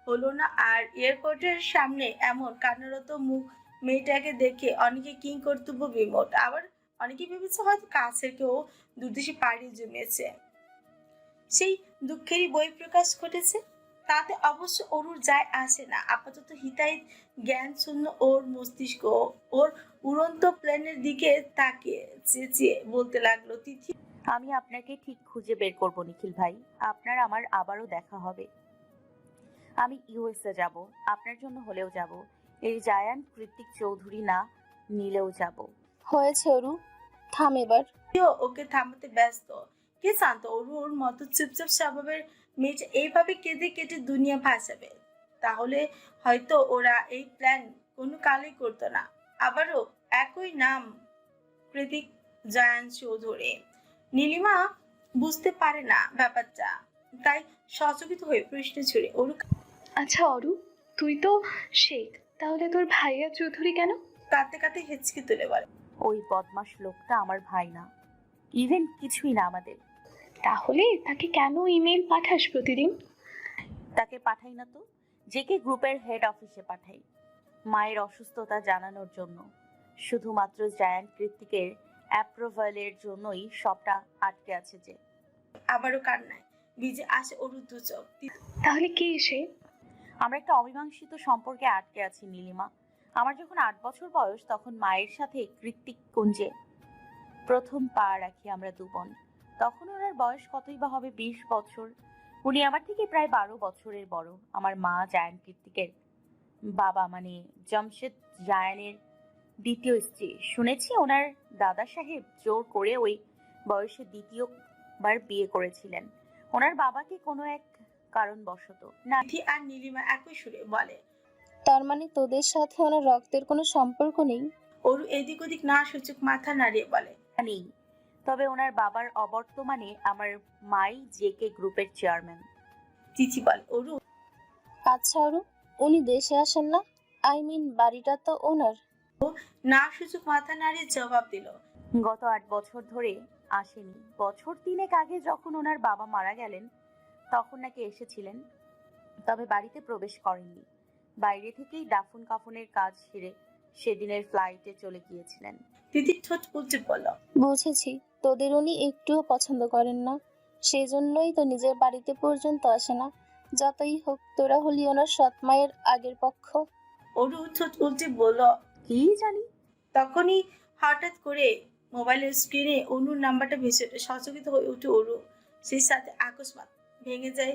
হলো না, আর এয়ারপোর্টের সামনে এমন কান্নারত মুখ মেয়েটাকে দেখে অনেকে কিং কর্তব্য বিমোট, আবার অনেকে ভেবেছে হয়তো কাছের কেউ দুর্দেশে পাড়ি জমিয়েছে, সেই দুঃখেরই বই প্রকাশ ঘটেছে। তাতে অবশ্য অরুর যায় আসে না। আপাতত হিতাহিত জ্ঞান শূন্য ওর মস্তিষ্ক। ওর উড়ন্ত প্লেনের দিকে তাকিয়ে চেঁচিয়ে বলতে লাগলো, তিথি আমি আপনাকে ঠিক খুঁজে বের করব নিখিল ভাই, আপনার আমার আবারও দেখা হবে। আমি ইউএসএ যাব, আপনার জন্য হলেও যাব। এই জায়ান কৃতিক চৌধুরী না নিলেও যাব। হয়েছে অরু, থাম এবার। ওকে থামাতে ব্যস্ত। কে শান্ত অরুর মতো চুপচাপ স্বভাবের মেয়েটা এইভাবে কেঁদে কেটে দুনিয়া ভাসাবে? তাহলে হয়তো ওরা এই প্ল্যান কোনো কালেই করতো না। আবারও একই নাম, কৃতিক জায়ান চৌধুরী। নীলিমা বুঝতে পারে না ব্যাপারটা, তাই সচকিত হয়ে প্রশ্ন ছুড়ে অরু আচ্ছা অরু, তুই তো শেখ, তাহলে তোর ভাইয়া চৌধুরী কেন? কাঁদতে কাঁদতে হেঁচকি তুলে বলে, ওই বদমাস লোকটা আমার ভাই না, ইভেন কিছুই না আমাদের। তাহলে তাকে কেন ইমেল পাঠাস প্রতিদিন? তাকে পাঠাই না তো, জেকে গ্রুপের হেড অফিসে পাঠাই মায়ের অসুস্থতা জানানোর জন্য। শুধুমাত্র জায়ান্ট কৃতিকের অ্যাপ্রুভালের জন্যই সবটা আটকে আছে যে। আবারও কান্নায় ভিজে আসে অরু দু চোখ। তাহলে কে এসে? আমরা একটা অমীমাংসিত সম্পর্কে আটকে আছি নীলিমা। আমার যখন 8 বছর বয়স, তখন মায়ের সাথে কৃতিক কুঞ্জে প্রথম পা রাখি আমরা দু বোন। তখন ওনার বয়স কতই বা হবে, 20 বছর। উনি আমার থেকে প্রায় 12 বছরের বড়। আমার মা জায়ান কৃতিকের বাবা, মানে জামশেদ জায়ানের দ্বিতীয় স্ত্রী। শুনেছি ওনার দাদা সাহেব জোর করে ওই বয়সে দ্বিতীয়বার বিয়ে করেছিলেন ওনার বাবাকে কোনো এক কারণবশত। না, তিথি আর নীলিমা একই সুরে বলে, তার মানে তোদের সাথে ওনার রক্তের কোনো সম্পর্ক নেই? অরু এদিক ওদিক না সূচক মাথা নাড়িয়ে বলে, নেই। তবে ওনার বাবার অবর্তমানে আমার মাই জেকে গ্রুপের চেয়ারম্যান। তিথি বলে, অরু আচ্ছা অরু, উনি দেশে আসেন না? আই মিন বাড়িটা তো ওনার। না সূচক মাথা নাড়িয়ে জবাব দিল, গত 8 বছর ধরে আসেনি। বছর 3 আগে যখন ওনার বাবা মারা গেলেন তখন নাকি এসেছিলেন, তবে বাড়িতে প্রবেশ করেননি। বাইরে থেকেই দাফন কাফনের কাজ সেরে সেদিনের ফ্লাইটে চলে গিয়েছিলেন। তিথি ঠোঁট উল্টে বলল, বুঝেছি, তোদের উনি একটুও পছন্দ করেন না, সেজন্যই তো নিজের বাড়িতে পর্যন্ত আসে না। যতই হোক তোরা হলি ওনার সৎ মায়ের আগের পক্ষ। অরু ঠোঁট উল্টে বলল। কি জানি। তখনই হঠাৎ করে মোবাইলের স্ক্রিনে অনুর নাম্বারটা ভেসে ওঠে। সচকিত হয়ে উঠে অরু। সেই সাথে আকস্মাৎ ভেঙে যায়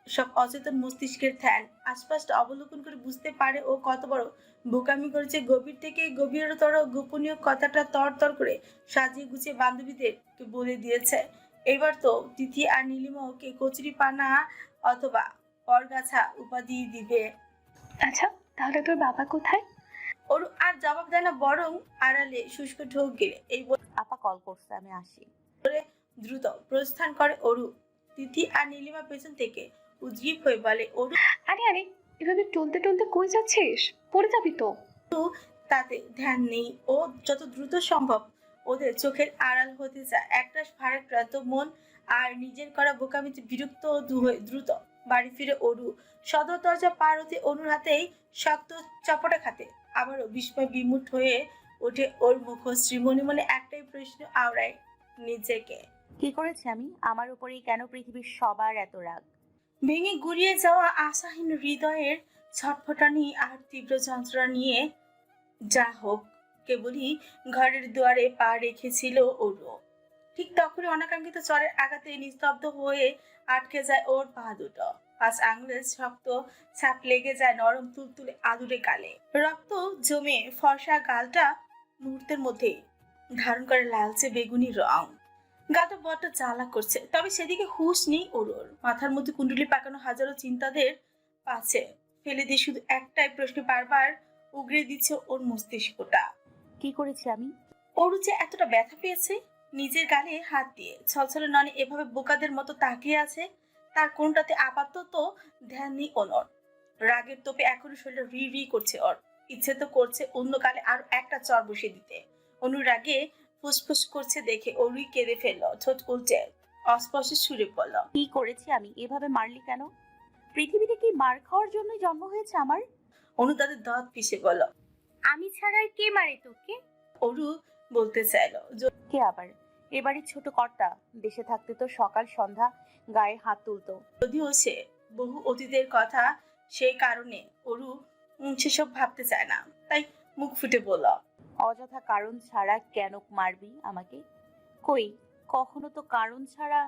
সব অচেতন মস্তিষ্কের ধ্যান। আশপাশটা অবলোকন করে বুঝতে পারে ও কত বড় বোকামি করেছে। গভীর থেকে গভীরতর গোপনীয় কথাটা তর করে সাজিয়ে গুছিয়ে বান্ধবীদেরকে বলে দিয়েছে। এবার তো তিথি আর নীলিমা ওকে কচুরি পানা অথবা পরগাছা উপাধি দিবে। আচ্ছা, তাহলে তোর বাবা কোথায়? ওর আর জবাব দেয় না, বরং আড়ালে শুষ্ক ঢোক গেলে এই আপা কল করছে, আমি আসি। দ্রুত প্রস্থান করে অরু। তিথি আর নীলিমা পেছন থেকে উদ্গ্রীব হয়ে বলে, অরু আরে আরে, এভাবে টলতে টলতে কই যাচ্ছিস? পড়ে যাবি তো। তাতে ধ্যান নেই। ও যত দ্রুত সম্ভব ওদের চোখের আড়াল হতে চায়। একটা ভারাক্রান্ত মন আর নিজের করা বোকামিতে বিরক্ত হয়ে দ্রুত বাড়ি ফিরে অরু। সদর দরজা পার হতে অনুর হাতেই শক্ত চপটা খাতে আবারও বিস্ময় বিমূঢ় হয়ে ওঠে ওর মুখশ্রী। মনে মনে একটাই প্রশ্ন আওড়ায় নিজেকে, কি করেছি আমি? আমার উপরেই কেন পৃথিবীর সবার এত রাগ? ভেঙে গুড়িয়ে যাওয়া আশাহীন হৃদয়ের ছটফটানি আর তীব্র যন্ত্রণা নিয়ে যা হোক কেবলই ঘরের দুয়ারে পা রেখেছিল ওরও। ঠিক তখনই অনাকাঙ্ক্ষিত চরের আঘাতে নিস্তব্ধ হয়ে আটকে যায় ওর পা দুটো। 5 আঙুলের শক্ত ছাপ লেগে যায় নরম তুলতুলে আদুরে গালে। রক্ত জমে ফর্সা গালটা মুহূর্তের মধ্যে ধারণ করে লালচে বেগুনি রং। গালটা বড্ড জ্বালা করছে, তবে সেদিকে হুঁশ নেই ওর। মাথার মধ্যে কুণ্ডলি পাকানো হাজারো চিন্তাদের পাছে ফেলে দিয়ে শুধু একটাই প্রশ্ন বারবার উগরে দিচ্ছে ওর মস্তিষ্কটা। কি করেছি আমি? ওর যে এতটা ব্যথা পেয়েছে, নিজের গালে হাত দিয়ে ছলছলে ননে এভাবে বোকাদের মতো তাকিয়ে আছে, তার কোনটাতে আপাতত ধ্যান নেই ওর। রাগের তোপে এখনো শরীরটা রি রি করছে ওর। ইচ্ছে তো করছে অন্য গালে আরো একটা চর বসিয়ে দিতে। অনুরাগে ফুসফুস করছে দেখে ওরই কেঁদে ফেললো, ঠোঁট উল্টে অস্পষ্ট সুরে বলল, কি করেছি আমি? এভাবে মারলি কেন? পৃথিবীতে কি মার খাওয়ার জন্যই জন্ম হয়েছে আমার? অনু তাদের দাঁত পিষে বলল, আমি ছাড়া আর কে মারে তোকে? অরু বলতে চাইলো, কে আবার? এবারে ছোট কর্তা। দেশে থাকতে তো সকাল সন্ধ্যা গায়ে হাত তুলতো। যদিও সে বহু অতীতের কথা, সেই কারণে অরু সেসব ভাবতে চায় না, তাই মুখ ফুটে বলল, অযথা কারণ ছাড়া কেন মারবি আমাকে? কই, কখনো তো কারণ ছাড়া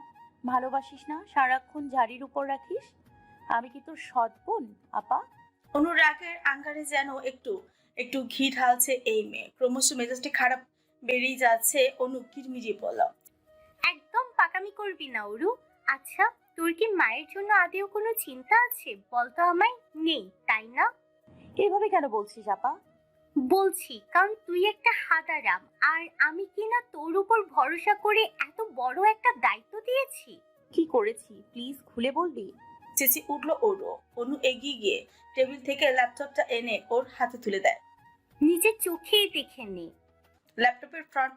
ভালোবাসিস না, সারাক্ষণ ঝাড়ির উপর রাখিস। আমি কি তোর সৎ বোন আপা? অনুরাগের আঙ্গারে যেন একটু একটু ঘি ঢালছে এই মেয়ে। ক্রমশ মেজাজটি খারাপ বেড়েই যাচ্ছে। অনু কিরমিরিয়ে বলল, একদম পাকামি করবি না অরু। আচ্ছা, তোর কি মায়ের জন্য আদেও কোনো চিন্তা আছে বলতো আমায়? নেই তাই না? এভাবে কেন বলছিস আপা? বলছি কারণ তুই একটা হাদারাম, আর আমি কিনা তোর উপর ভরসা করে এত বড় একটা দায়িত্ব দিয়েছি। কি করেছি প্লিজ খুলে বলবি? চেঁচি উঠলো ওরও। অনু এগিয়ে গিয়ে টেবিল থেকে ল্যাপটপটা এনে ওর হাতে তুলে দেয়। নিজের চোখেই দেখে নে। ল্যাপটপের ফ্রন্ট